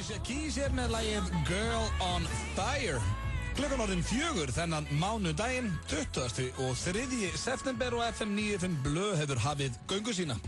Alicia Keys með lagið Girl on Fire. Klukkan orðin 4 þennan mánudaginn 20. og 3. september og FM 95 Blö hefur hafið göngu sína.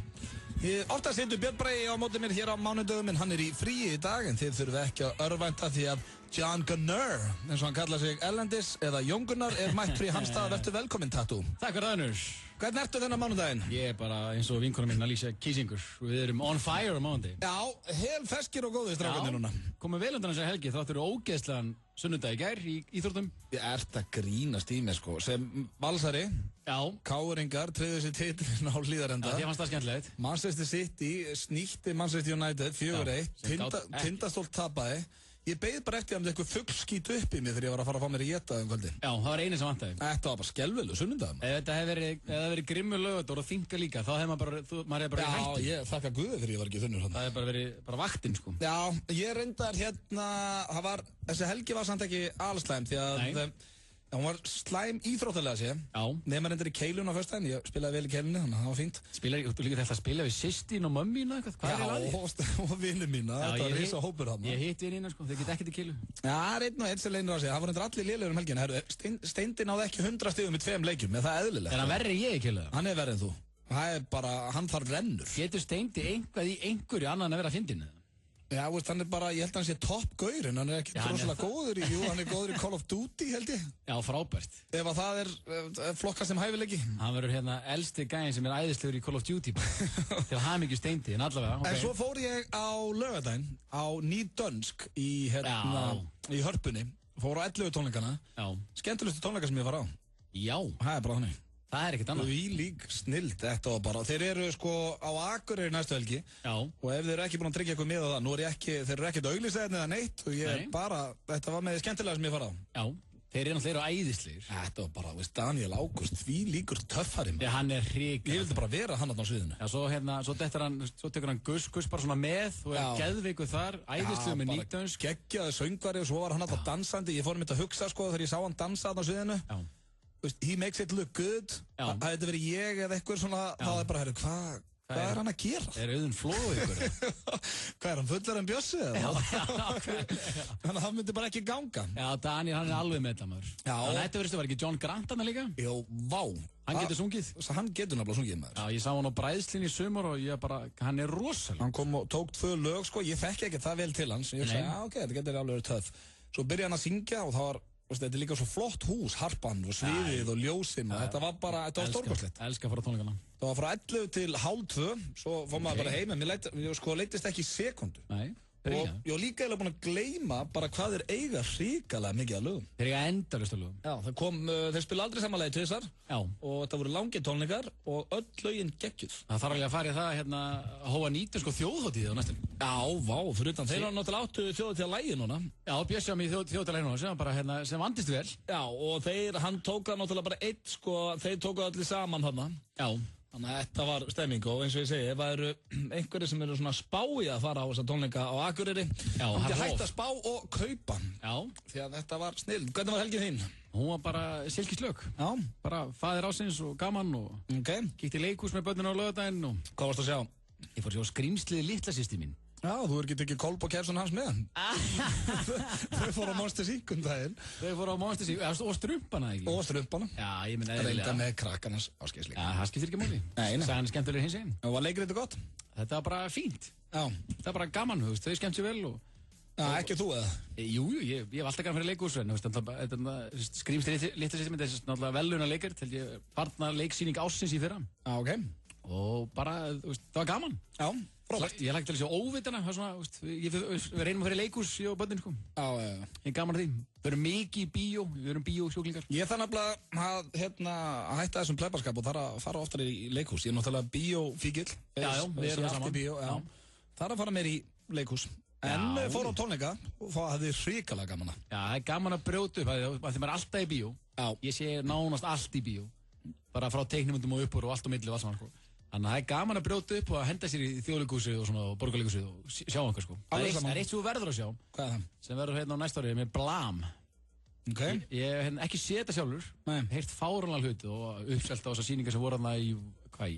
Oftast hittur Björn Bragi á móti mér hér á mánudögum en hann í fríi í dag en þið þurfum ekki að örvænta því að John Gunnar, eins og hann kallar sig erlendis, eða Jón Gunnar mætt frí hans stað. Vertu velkominn, Tattoo. Takk fyrir aðeins. Hvernig ertu þennan mánudaginn? Ég bara eins og vinkona mín Alicia Keysingur. Við erum on fire á mánudaginn. Já, hel feskir og góðir strákarnir núna. Komum vel undan þessari helgi þáttur ógeðslegan sunnudag í gær í íþróttum. Ég ert að grínast í mig sko, sem valsari. Já. Káringar tryggðu sér titilinn á Hlíðarenda. Já, þér fannst það skemmtilegt. Manchester City snýtti Manchester United 4-1. Tindastóll tapaði. Ég beið bara eftir að það eitthvað fugl skýt upp í mig þegar ég var að fara að fá mér í geta kvöldin. Já, það var eini sem vantaði. Þetta var bara skelfilegur sunnudagur. Ef þetta hefði verið grimmur laugardagur og þinga líka, þá hefði maður hefði bara verið hættur. Já, ég þakka Guði fyrir ég var ekki þunnur hann. Það hefði bara verið vaktinn, sko. Já, ég reyndar þessi helgi var samt ekki alslæm því að hún var slæm íþróttalega sér. Já. Nema reyndar í keilun á föstudaginn, ég spilaði vel í keilunni, þannig að það var fínt. Þú líka þetta að spila við systín og mömmína eitthvað? Hvað er í lagi? Já, og vinnu mína, þetta var risa hópur hann. Ég hitt vinnina, sko, þeir geta ekkert í keilu. Já, einn og einn sem leynir á sig, það var reyndar allir lélegur helgina. Steindi náði ekki 100 stigum í 2 leikjum, er það eðlilegt? Er hann verri en ég í keilu? Hann er verri en þú. Það er bara, hann þarf rennur. Getur Steindi einhvað í einhverju annan að vera að fyndinu? Já, veist, hann er bara, ég held að hann sé topp-gaur, en hann er ekki droslega góður hann er góður í Call of Duty, held ég. Já, frábært. Ef að það er flokkast sem hæfileiki. Hann verður elsti gæinn sem er æðislegur í Call of Duty, til hamingju Steindi, en allavega. Okay. En svo fór ég á laugardaginn, á Nýdönsk í Hörpunni, fór á 11 tónleikana. Já. Skemmtilegustu tónleika sem ég var á. Já. Það er bara þannig. Það er ekkert annað. Því lík snild, þetta var bara. Þeir eru sko á Akureyri næstu helgi. Já. Og ef þeir eru ekki búin að tryggja eitthvað með á það, þeir eru ekkert auglýsæðin eða neitt og ég þetta var með því skemmtilega sem ég fara á. Já. Þeir eru æðislegir. Þetta var bara, Daniel Ágúst, því líkur töffari. Já, hann er hrikalega. Ég vildi bara vera hann á sviðinu. Já, svo tekur hann Guss bara svona með og er geðveikur þar, æðislegur með Nýdönsk. Geggjaði söngvari og svo var hann alltaf dansandi. Ég fór mitt að hugsa sko þegar ég sá hann dansa á sviðinu. Já. He makes it look good. Það hefði verið ég eða eitthvað svona, þá er bara, hvað er hann að gera? Er Auðun Flóð ykkur? Hvað er hann, fullar en Bjössi eða? Þannig að það myndi bara ekki ganga. Já, Daniel, hann er alveg með það maður. Já. Þannig að þetta verðist, var ekki John Grant hann líka? Jó, vá. Hann getur sungið? Hann getur nefnilega sungið maður. Já, ég sá hann á bræðslinni í sumar og hann er rosalega. Hann kom og tók 2 lög sko, ég þekki ekki það vel til hans. Ég sagði, ok, þetta getur alveg verið töff. Svo byrjaði hann að syngja og það var þetta er líka svo flott hús, harpan og sviðið og ljósinn og þetta var stórkostlegt. Elskar að fara á tónleikana. Það var frá 11 til 1:30, svo fór maður bara heim, en ég leittist ekki í sekundu. Nei. Og ég var líka búin að gleyma bara hvað þeir eiga hrikalega mikið af lögum. Þeir eiga endalaust af lögum. Já, þeir spila aldrei samanlega í tvisar og þetta voru langir tónleikar og öll lögin geggjuð. Það þarf alveg að fara í það að hóa Nýdönsk þjóðhátíð á næstunni. Já, vá, fyrir utan. Þeir var náttúrulega áttu þjóðhátíð lægi núna. Já, Bjössi var með þjóðhátíð lægi núna sem vandist vel. Já, og hann tók það náttúrulega bara eitt sko, þeir tóku allir saman þarna. Já. Þannig að þetta var stemming og eins og ég segi, ef það eru einhverjir sem eru svona spái að fara á þessa tónleika á Akureyri, þá myndi ég hætta að spá og kaupa. Já. Því að þetta var snill. Hvernig var helgin þín? Hún var bara silkislög. Já. Bara faðir ásins og gaman og kíkti í leikhús með börnina á laugardaginn og... Hvað varst að sjá? Ég fór að sjá Skrýmslið litla systir mín. Já, þú er ekki Kolb og Kjærsson hans með hann. Þau fóru á Monster Inc. Daginn. Þau fóru á Monster Inc. Og Strumpana ekki? Og Strumpana. Já, ég minna eðlilega. Reynda með krakkarnas áskeisleika. Já, það skiptir ekki máli. Nei. Sæðan er skemmtilegur hins einn. Og var leikritið gott? Þetta var bara fínt. Já. Þetta var bara gaman, þú veist, þau skemmt sér vel og... Já, ekki þú eða? Jú, ég hef alltaf gaman fyrir leikhús, en Skrýmslið litla systir mín, þetta er náttúrulega velunarleikrit, held ég, barnaleiksýning ársins í fyrra. Já, ok. Og bara, þú veist, það var gaman. Já, frábært. Ég lagt til að sjá óvitana, það er svona, þú veist, við reynum að fyrir leikhús, ég og börnin, sko. Já. Ég er gaman að því. Við erum mikið í bíó, við erum bíósjúklingar. Ég þannig að hætta þessum plebbaskap og þarf að fara oftar í leikhús. Ég er náttúrulega bíófíkil. Já, við erum það saman. Þarf að fara meir í leikhús. En fór á tónleika og hafði hrikalega gaman að. Já, það er gaman að brjóta upp, því maður er alltaf í bíó. Já. Ég sé nánast allt í bíó. Bara frá teiknumundum og uppur og allt á milli og allt saman, sko. Þannig að það er gaman að brjóta upp og að henda sér í Þjóðleikhúsið og svona borgarleikhúsið og sjá einhver, sko. Það er eitt sem þú verður að sjá. Hvað er það? Sem verður hérna á næsta árið með Blam. Ok. Ég hef ekki séð þetta sjálfur. Nei. Heyrt fáránlega hluti og uppselt á þessar sýningar sem voru þarna í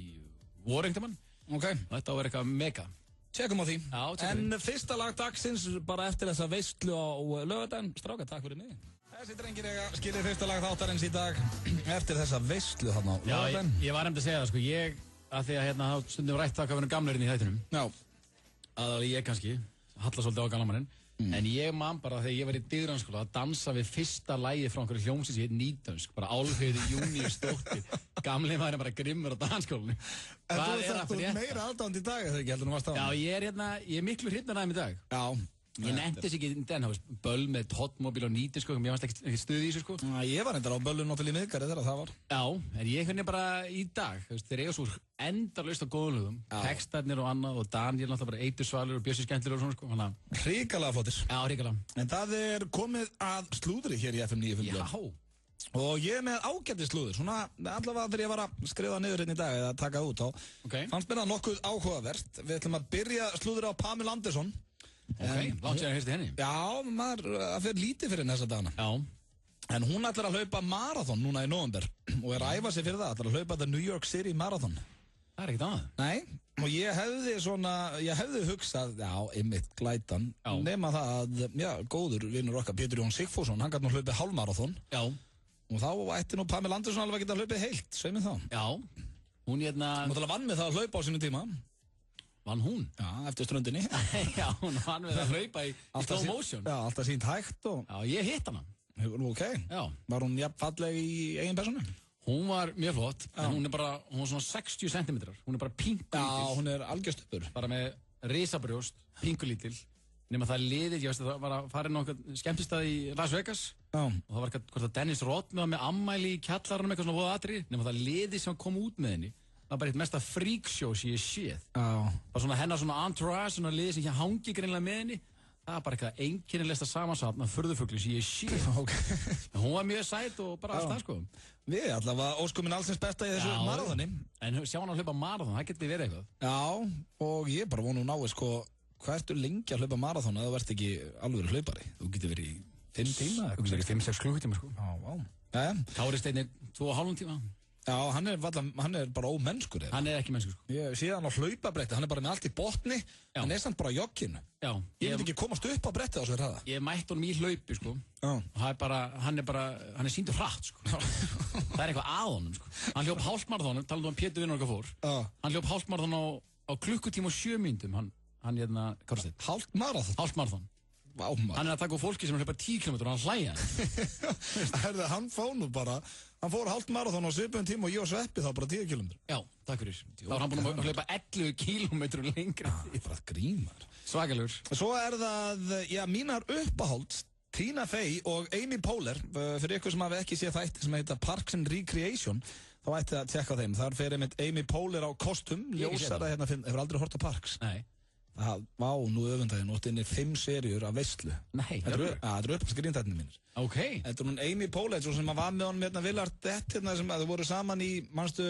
Warringtaman. Ok. Þetta á að vera eitthvað mega. Tjekkum á því. Já, tjekkum. En fyrsta lag dagsins, bara eftir þessa veislu á laugardaginn. Strákar, takk fyrir mig. Þessi drengir eiga skilir fyrsta lag þáttarins í dag eftir þessa veislu þarna á laugardaginn. Já, ég var að segja það, sko. Að því að hérna þá stundum rætt það hvað verður gamleirinn í þættinum. Já. Aðalega ég kannski, halla svolítið á gamlamaninn. En ég man bara þegar ég var í Digransskóla að dansa við fyrsta lagið frá einhverju hljómsveit sem heit Nýdönsk, bara Álfheiður Júníusdóttir, gamli maðurinn bara grimmur á dansskólanum. En þú ert meira aðdáðandi í dag, eða ekki, heldur þú varst á hann? Já, ég er miklu hrifnari af þeim í dag. Já. Ég nefndi þess ekki í den, böll með hotmobil og Nýdönsk, sko, mér fannst ekki stuð í þessu, sko. Ég var reyndar á böllu náttúrulega í miðgari þegar það var. Já, en ég hvernig bara í dag, þeir eiga svo endalaust á góðum lögum, textarnir og annað og Daniel náttúrulega bara Eitur Svalur og Bjössi Skemmtilegur og svona, sko, hana. Hrikalega flottir. Já, hrikalega. En það komið að slúðri hér í FM 95. Já. Og ég er með ágætis slúður, svona allavega þegar ég var að skrifa niður hérna í dag eða taka það út á. Fannst mér það nokkuð áhugavert. Við ætlum að byrja slúður á Pamela Andersson. Langt sér að hérstu henni. Já, það fer lítið fyrir þessa dagana. Já. En hún ætlar að hlaupa marathon núna í nóvember og er að æfa sig fyrir það, ætlar að hlaupa the New York City Marathon. Það er ekkert annað. Nei, og ég hefði hugsað, einmitt glætan, nema það að, góður vinnur okkar, Pétur Jón Sigfússon, hann gæti nú hlaupið hálfmarathon. Já. Og þá ætti nú Pamela Andersson alveg að geta hlaupið heilt, sveið mig þá. Já, hún Náttúrulega vann með það að hlaupa á sínum tíma. Vann hún? Já, eftir ströndinni. Já, hún vann með að hlaupa í slow motion. Já, alltaf sínt hægt og... Já, ég hitt hana. Ok. Já. Var hún jafn falleg í eigin persónu? Hún var mjög flott, en hún er svona 60 cm. Hún er bara pinkulítil. Já, hún er algjörstuppur. Bara með risabrjóst, pinkulítil. Nefnum að það liðið, ég veist að það var að fara inn á eitthvað skemmtistað í Las Vegas. Já. Og það var hvort að Dennis Rodman með ammæli í kjallarunum, eitthvað svona voða atriði. Nefnum að það liðið sem kom út með henni. Það var bara eitt mesta freakshow sem ég séð. Já. Bara svona hennar svona entourage, svona liðið sem hér hangi greinlega með henni. Það var bara eitthvað einkennilegsta samansapn af furðufugli sem ég séð. Okay. Hún var mjög sæt og bara allt það, sko. Við allavega óskuminn allsins besta í þessu marathoni. En sjá hann að hlaupa marathon, það getur verið eitthvað. Já, og ég bara vonu náið, sko, hvað ertu lengi að hlaupa marathon eða þú ert ekki alveg hlaupari? Þú getur verið í 5 tíma? Þú getur verið í 5-6 klukkutíma, sko. Já. Kári Steinn 2,5 tíma. Já, hann er bara ómennskur. Hann er ekki mennskur, sko. Ég sé hann á hlaupabretti, hann er bara með allt í botni, hann er samt bara á jogginu. Já. Ég myndi ekki komast upp á bretti á svo hraða. Ég mætti honum í hlaupi, sko. Já. Og hann er sýndur hratt, sko. Það er eitthvað að honum, sko. Hann hljóp hálfmarathon, talaðu um Pétur vinnur okkar fór. Já. Hann hljóp hálfmarathon á klukkutíma og 7 mínútum, hann Kári Steinn. Hálfmarathon? Hálfmarathon. Vá, maður. Hann er að taka úr fólki sem hlaupa 10 km og hann hlæja. Hann fór nú bara, hann fór hálfmarathon á svipum tíma og ég og Sveppi þá bara 10 km. Já, takk fyrir. Þá var hann búinn að hlaupa 11 km lengra. Já, bara grímar. Svakalegur. Svo er það, mínar uppáhalds, Tina Fey og Amy Poehler, fyrir ykkur sem hafi ekki séð þætti sem heita Parks and Recreation, þá ætti að tjekka þeim. Þar fer einmitt Amy Poehler á kostum, ljósara hérna, hefur aldrei hort á Parks. Nei. Vá, nú öfundaginn, og þetta er 5 seríur af veislu. Nei, það eru upp skrýntættinni mínir. Ok. Þetta er hún Amy Poehler, svo sem að var með honum hérna Willard Dett, hérna sem að þau voru saman í, manstu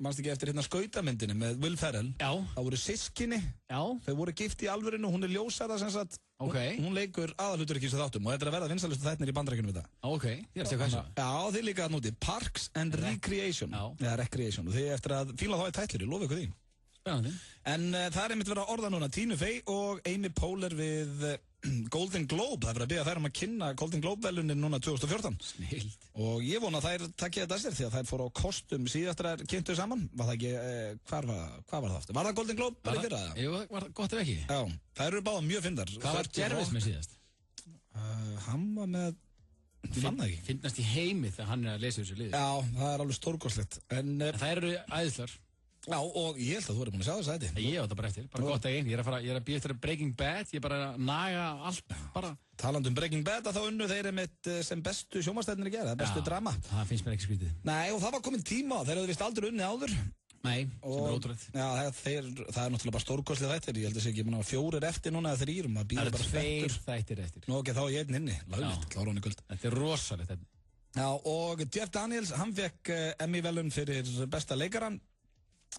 ekki eftir hérna skautamyndinni með Will Ferrell. Já. Það voru systkini. Já. Þau voru gift í alvörinu, hún er ljósara sem sagt. Ok. Hún leikur aðalhlutur ekki í þessu þáttum og þetta er að verða vinsælustu þættirnir í Bandaríkjunum við það. Ok, ég er að segja hvað það. Já, þið líka að núti, Parks and Recreation. Já, Recreation. Og þið eftir að fíla þá í tætlir, ég lofa ykkur því. Spennandi. En það er einmitt verið að orða núna Tina Fey og Amy Poehler við Golden Globe. Það er verið að biðja þær að kynna Golden Globe-velunin núna 2014. Snilt. Og ég vona að þær takkja þetta sér því að þær fóru á kostum síðast þær kynntu saman. Var það ekki, hvað var það aftur? Var það Golden Globe bara í fyrra? Jú, var gott ef ekki. Já, þær eru báða mjög fyndar. Hvað var Jervis með síðast? Hann var með, ég fann það ekki. Finnast í heimi þegar hann er að lesa þessu liði. Já, það er alveg stórkostlegt. En það eru æðislar. Já, og ég held að þú eru búin að sjá þess að þetta. Ég á þetta bara eftir, bara gott að einn. Ég er að býja eftir Breaking Bad, ég er bara að naga allt, bara. Talandi Breaking Bad, að þá unnu þeir með sem bestu sjónvarpsþættirnir að gera, bestu drama. Það finnst mér ekki skrítið. Nei, og það var komin tíma, þeir hefðu vist aldrei unnið áður. Nei, sem er ótrúlegt. Já, það er náttúrulega bara stórkostlið þættir, ég held að sé ekki, ég meina 4 eftir núna eða 3, maður býður bara spenntur. 2 þættir eftir. Nú, ok, þá er ég einn inni, löglegt, klára hann í kvöld. Þetta er rosalegt þetta. Já, og Jeff Daniels, hann fekk Emmy-verðlaun fyrir besta leikarann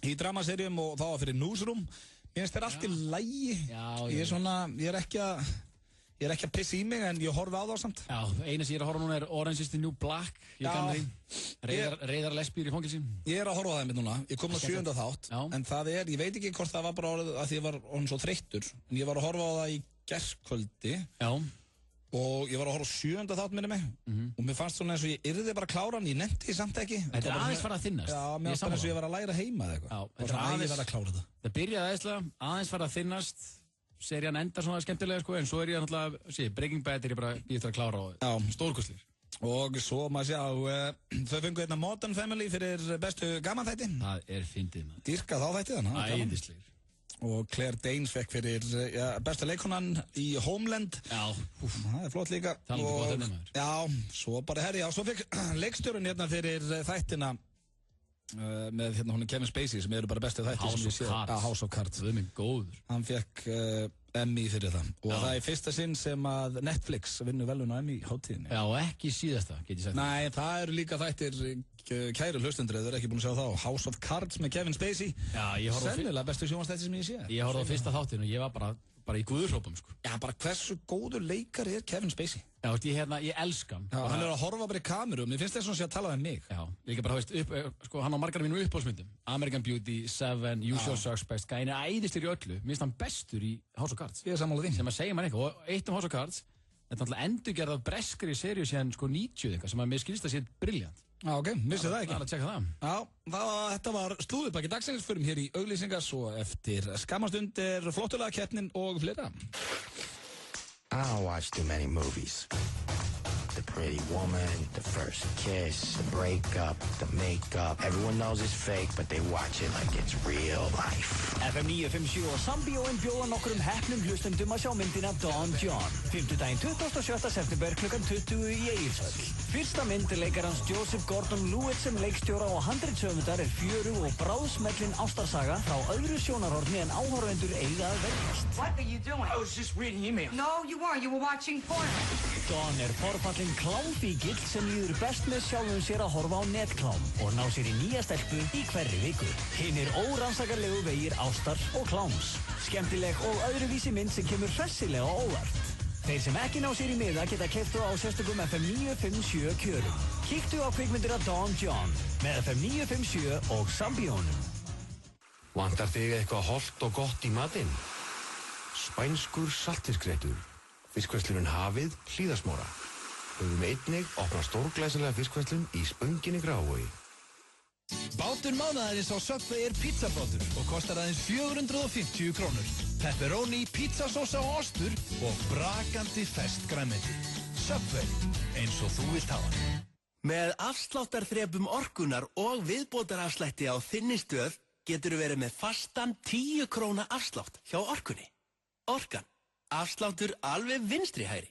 í dramaseríum og þá fyrir Newsroom. Ég finnst þér allt í lagi. Já, ég er ekki Ég ekki að pissa í mig en ég horfi á það samt. Já, eina sem ég að horfa núna Orange is the New Black. Ég kann því. Reyðar lesbíur í fangilsi. Ég að horfa á það einmitt núna. Ég kom á 7. þátt. Já. En það ég veit ekki hvort það var bara orðið að því ég var orðin svo þreyttur. En ég var að horfa á það í gærkvöldi. Já. Og ég var að horfa á 7. þátt minni mig. Og mér fannst svona eins og ég yrði bara kláran, ég nefndi því samt ekki. Þetta aðeins farið að þynnast. Já, mér fannst bara eins og ég var að læra heima eða eitthvað. Já, þetta aðeins var að klára þetta. Það byrjaði aðeins farið að þynnast. Serían endar svona skemmtilega sko, en svo ég náttúrulega, Breaking Bad ég bara býð eftir að klára á stórkostlir. Og svo maður sjá, þau fengu einna Modern Family fyrir bestu gamanþætti. Það fyndið maður. Dýrka þá þætti þannig. Æðislegir. Og Claire Danes fekk fyrir besta leikonan í Homeland. Já. Það flott líka. Talandi gott efni maður. Já, svo bara svo fekk leikstjórinn hérna fyrir þættina með hún Kevin Spacey sem eru bara bestu þætti House of Cards. Það minn góður. Hann fekk Emmy fyrir það. Og það fyrsta sinn sem að Netflix vinnur velun á Emmy hátíðinni. Já, ekki síðasta, get ég sagt. Nei, það eru líka þættir kæru hlustendur, þau eru ekki búin að sjá þá. House of Cards með Kevin Spacey. Já, ég horfði sennilega bestu sjónvarpsþættir sem ég sé. Ég horfði á fyrsta þáttinn og ég var bara í guðurhrópum sko. Já, bara hversu góður leikari Kevin Spacey? Já, ég elska hann. Já, hann að horfa bara í kameru, mér finnst þess að tala um mig. Já, líka bara, sko, hann á margar mínu uppáhaldsmyndum. American Beauty, Seven, Usual Suspects, gæni æðistir í öllu. Mér finnst hann bestur í House of Cards. Ég sammála því. Sem að segja mann eitthvað, og eitt House of Cards, þetta er náttúrulega endurgerð af breskri seríu síðan sko 90 eitthvað, sem að mér skilst að sé briljant. Já, ok, vissi það ekki. Það er að tjekka það. Já, þetta var slúðupakki dagsins, förum hér í auglýsingar, svo eftir skamastund flottulega keppnin og fleira. I don't watch too many movies. The pretty woman, the first kiss, the breakup, the makeup. Everyone knows it's fake, but they watch it like it's real life. FM 957 og Sambíóin bjóða nokkrum heppnum hlustendum að sjá myndina Don John. 5. 27. september klukkan 20 í Egilshöll. Fyrsta mynd leikarans Joseph Gordon-Levitt sem leikstjóra og handritshöfundar fjöru og bráðsmellin ástarsaga frá öðru sjónarhorni en áhorfendur eiga að verjast. What are you doing? I was just reading email. No, you weren't. You were watching porn. Don forfallin klámfíkill sem líður best með sjálfum sér að horfa á netklám og ná sér í nýja stelpu í hverri viku. Hinir órannsakarlegu vegir ástar og kláms. Skemmtileg og öðruvísi mynd sem kemur hressilega á óvart. Þeir sem ekki ná sér í miða geta keypt á sérstökum FM 957 kjörum. Kíktu á kvikmyndina Don John með FM 957 og Sambíónum. Vantar þig eitthvað hollt og gott í matinn? Spænskur saltfiskréttur. Fiskverslunum Hafið, Hlíðasmára. Höfum einnig opna stórglæsilega fiskverslun í Spönginni Graavogi. Bátur mánaðarins á Subway pizzabátur og kostar aðeins 450 krónur. Pepperoni, pizzasósa og ostur og brakandi ferskt grænmeti. Subway, eins og þú vilt hafa. Með afsláttarþrepum orkunar og viðbótarafslætti á þinni stöð getur verið með fastan 10 króna afslátt hjá Orkunni. Orkan, afsláttur alveg vinstri hægri.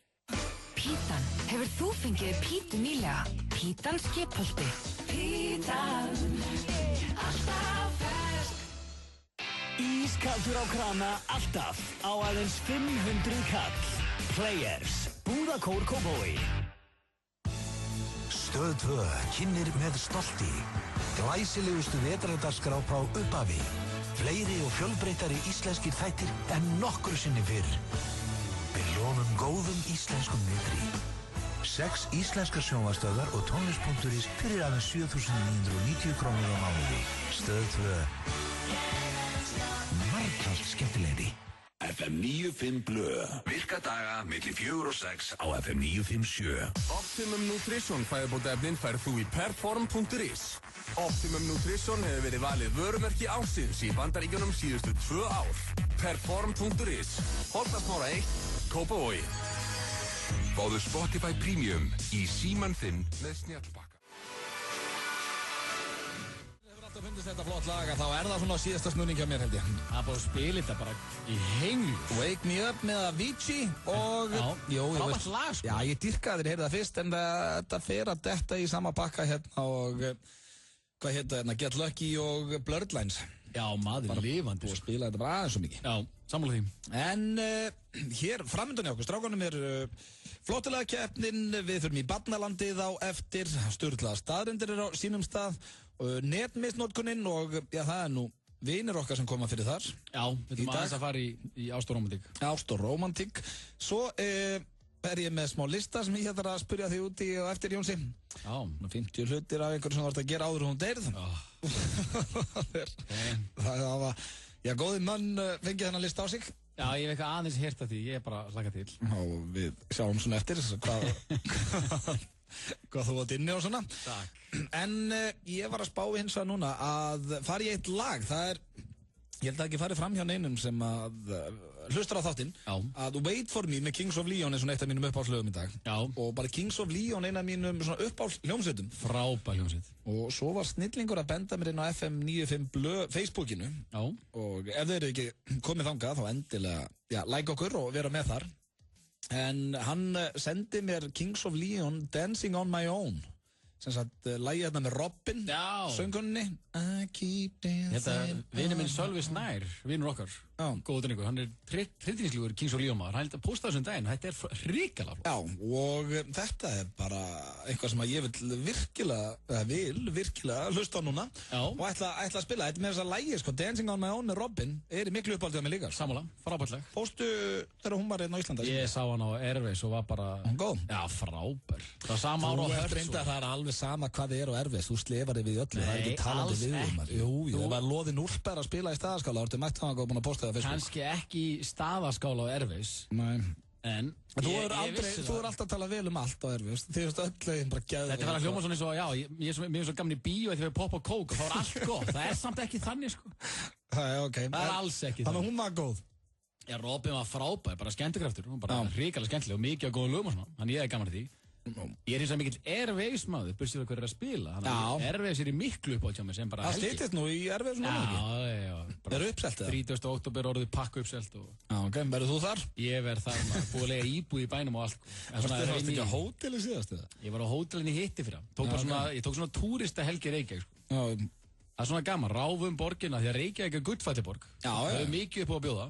Pítan, hefur þú fengið pítu nýlega? Pítan skipholti. Pítan, alltaf fersk. Ískaldur á krana, alltaf, á aðeins 500 kall. Players, Búðakór Kópavogi. Stöð 2 kynnir með stolti. Glæsilegustu vetrardagskrá frá upphafi. Fleiri og fjölbreyttari íslenskir þættir en nokkru sinni fyrr. Við lofum góðum íslenskum vetri. 6 íslenskar sjónvarpsstöðvar og tónlist.is fyrir aðeins 7.990 krónur á mánuði. Stöð 2. Margfalt skemmtilegri. FM 95 Blö. Virka daga milli 4 og 6 á FM 957. Optimum Nutrition fæðubótaefnin færð þú í perform.is. Optimum Nutrition hefur verið valið vörumerki ársins í Bandaríkjunum síðustu 2 ár. Perform.is. Holtasmára 1, Kópavogi. Fáðu Spotify Premium í síman þinn með snjallpakka. Þú finnst þetta flott lag að þá það svona síðasta snúning hjá mér held ég. Það búið að spila þetta bara í henglu. Wake Me Up með Avicii og... Frábært lag sko. Já, ég dýrkaði þér, heyrði það fyrst en þetta fer að detta í sama pakka hérna og... Hvað hérna, Get Lucky og Blurred Lines. Já, maður lifandi. Og spila þetta bara aðeins svo mikið. Já, sammála því. En hér framöndan hjá okkur, strákunum flottulega keppnin, við förum í barnalandið á eftir, sturlaða staðreyndir á sínum stað, netmisnotkunin og já, það nú vinir okkar sem koma fyrir þar. Já, við ætlum aðeins að fara í Ást og Rómantík. Ást og Rómantík. Svo ég með smá lista sem ég ætla að spyrja þig út í og eftir, Jónsi. Já. 50 hlutir af einhverju sem þú ert að gera áður hún deyrð. Það var, já, góði mann fengið þennan lista á sig. Já, ég hef eitthvað aðeins heyrt af því, ég er bara að slaka til. Og við sjáum svona eftir hvað þú átt inni og svona. Takk. En ég var að spá hins vegar núna að fara í eitt lag. Það ég held að ekki farið fram hjá neinum sem að hlustar á þáttinn. Já. Að Wait For Me með Kings of Leon er svona eitt af mínum uppáhaldslögum í dag. Já. Og bara Kings of Leon eina af mínum svona uppáhaldsljómsveitum. Frábær hljómsveit. Og svo var snillingur að benda mér inn á FM 95 Blö Facebookinu. Já. Og ef þeir eru ekki komið þangað þá endilega, já, like okkur og vera með þar. En hann sendi mér Kings of Leon Dancing On My Own. Sem sagt, lagið hérna með Robin, söngunni. I keep dancing. Þetta vinur minn Sölvi Snær, vinur okkar, góður drengur, hann er trilltíðnislegur Kings of Leon maður, hann held að posta þessum daginn, þetta er hrikalega flott. Já, og þetta er bara eitthvað sem að ég vil virkilega hlusta á núna. Já. Og ætla að spila. Þetta með þess að lagið, sko, Dancing On My Own með Robin, er í miklu uppáldið á mig líka. Sammála, frábærtleg. Fórstu þegar hún var einn á Íslanda? Ég sá hann á Airways og var bara... Hún góð? Já, frábær. Það var sama ára á Hörts. Sama hvað þið er og erfið, þú slefar þig við öllu, það er ekki talandi við um. Jú, það var Loðin Úlfberg að spila í Staðaskála, þú mætti það að búin að posta það á Facebook. Kannski ekki í Staðaskála á Airways. Nei. En þú er alltaf að tala vel um allt á Airways, þið veist öllu bara gæði. Þetta var að hljóma svona eins og, já, ég er svo gaman í bíó þegar við Pop og Coke og það var allt gott, það er samt ekki þannig, sko. Okay. Það er alls ekki þannig. Þannig að hún var góð. Já, Robin var frábær, bara skemmtikraftur, hún bara hrikalega skemmtileg og mikið á góðum lögum og svona, þannig ég er gaman að því. Ég er eins og mikill Airways maður, bursið hvað er að spila, þannig að Airways er í miklu uppátt hjá mér sem bara helgi. Það stýttist nú í Airways núna ekki? Já. Það eru uppselt eða? 30. október orðið pakku uppselt og... Já, ok, verður þú þar? Ég verð þar maður, búið að lega íbúið í bænum og allt. Varstu ekki á hóteli síðast eða? Ég var á hótelin í hitti fyrir það. Ég tók svona túristahelgi Reykjavík, sko. Það er svona gaman, ráfum borgina, því að Reykjavík er gullfættiborg. Það er mikið upp á að bjóða.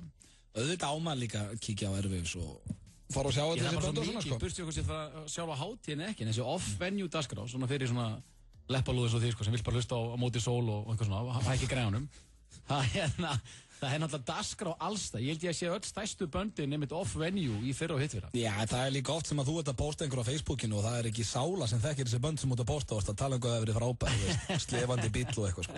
Auðvitað á maður líka að kíkja á Airways og fara og sjá þetta þessi bönd og svona, sko. Ég bursti okkur sér það að sjálfa hátíðin ekki, en þessi off-venue dagskrá, svona fyrir svona leppalúðis og því, sko, sem vill bara hlusta á móti sól og eitthvað svona, hækki grænunum. Það er náttúrulega dagskrá allstað. Ég held ég að sé öll stærstu böndin nefnitt off-venue í fyrra og hitt fyrra. Já, það er líka oft sem að þú ert að posta einhver á Facebookinu og það er ekki sála sem þekkir þessi bönd sem út að posta og það tala um hvað það verið frábæð, slefandi bíll og eitthvað, sko.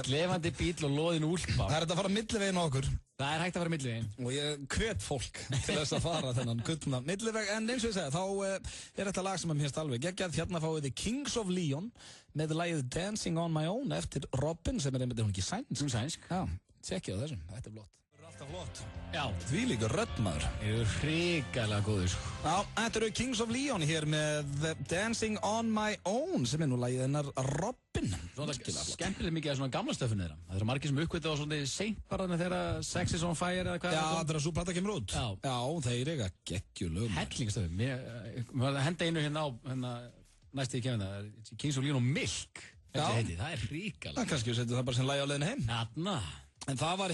Slefandi bíll og Loðin Úlfberg. Það er þetta að fara milliveginn á okkur. Það er hægt að fara milliveginn. Og ég hvet fólk til þess að fara þennan gullna milliveg. En eins og ég segja, þá er þetta lag sem mér finnst alveg geggjað. Hérna fáið þið Kings of Leon með lagið Dancing On My Own eftir Robin sem er einmitt, hún ekki sænsk. Hún sænsk. Já, tjekkið á þessum. Þetta er flott. Það er alltaf flott. Já. Því líka röddmaður. Það eru hrikalega góður, sko. Já, þetta eru Kings of Leon hér með Dancing On My Own sem er nú lagið hennar Robin. Svona skemmtilega mikið af svona gamla stöfinu þeirra. Það eru margir sem uppkvitað á svona seint bara þegar Sex is on Fire eða hvað. Já, þegar svo plata kemur út. Já, þeir eiga geggjulög. Hellingstöfum. Mér henda einu hérna á næstu í kemina. Kings of Leon og Milk. Það er hrikalega. Það kannski við setjum það bara sem lagi á leiðinu heim. Þarna. En það var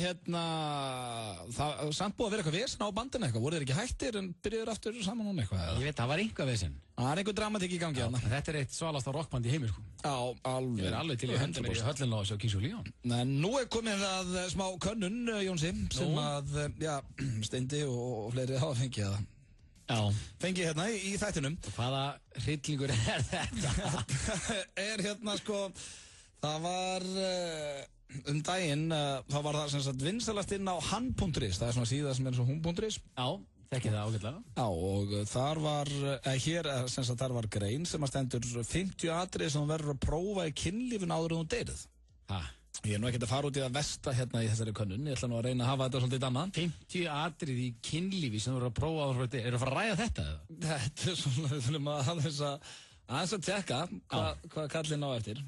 það samt búið að vera eitthvað vesen á bandinu eitthvað, voru þeir ekki hættir en byrjuður aftur saman um eitthvað? Ég veit, það var einhver vesen. Það er einhver dramatík í gangi hérna. Þetta er eitt svalasta rockband í heimi, sko. Já, alveg. Ég er alveg til í að henda mér í höllin á þessu Kings of Leon. En nú er komið að smá könnun, Jónsi, sem að, já, Steindi og fleiri hafa fengið það. Já. Fengið hérna í þættinum. Hvaða hryllingur er þetta? Hérna, sko, það var... daginn, þá var það sem sagt vinsalast inn á hann.is, það er svona síða sem er eins og hún.is. Já, þekkið það ágætlega. Já, og þar var, sem sagt þar var grein sem að stendur 50 atriði sem verður að prófa í kynlífin áður en þú deyrið. Hæ? Ég er nú ekkert að fara út í það versta hérna í þessari könnun, ég ætla nú að reyna að hafa þetta svolítið annað. 50 atriði í kynlífi sem verður að prófa áður en þú deyrið, eru að fara að ræða þetta eða? Þetta er svona, við þurfum aðeins að tekka hvað kallinn á eftir.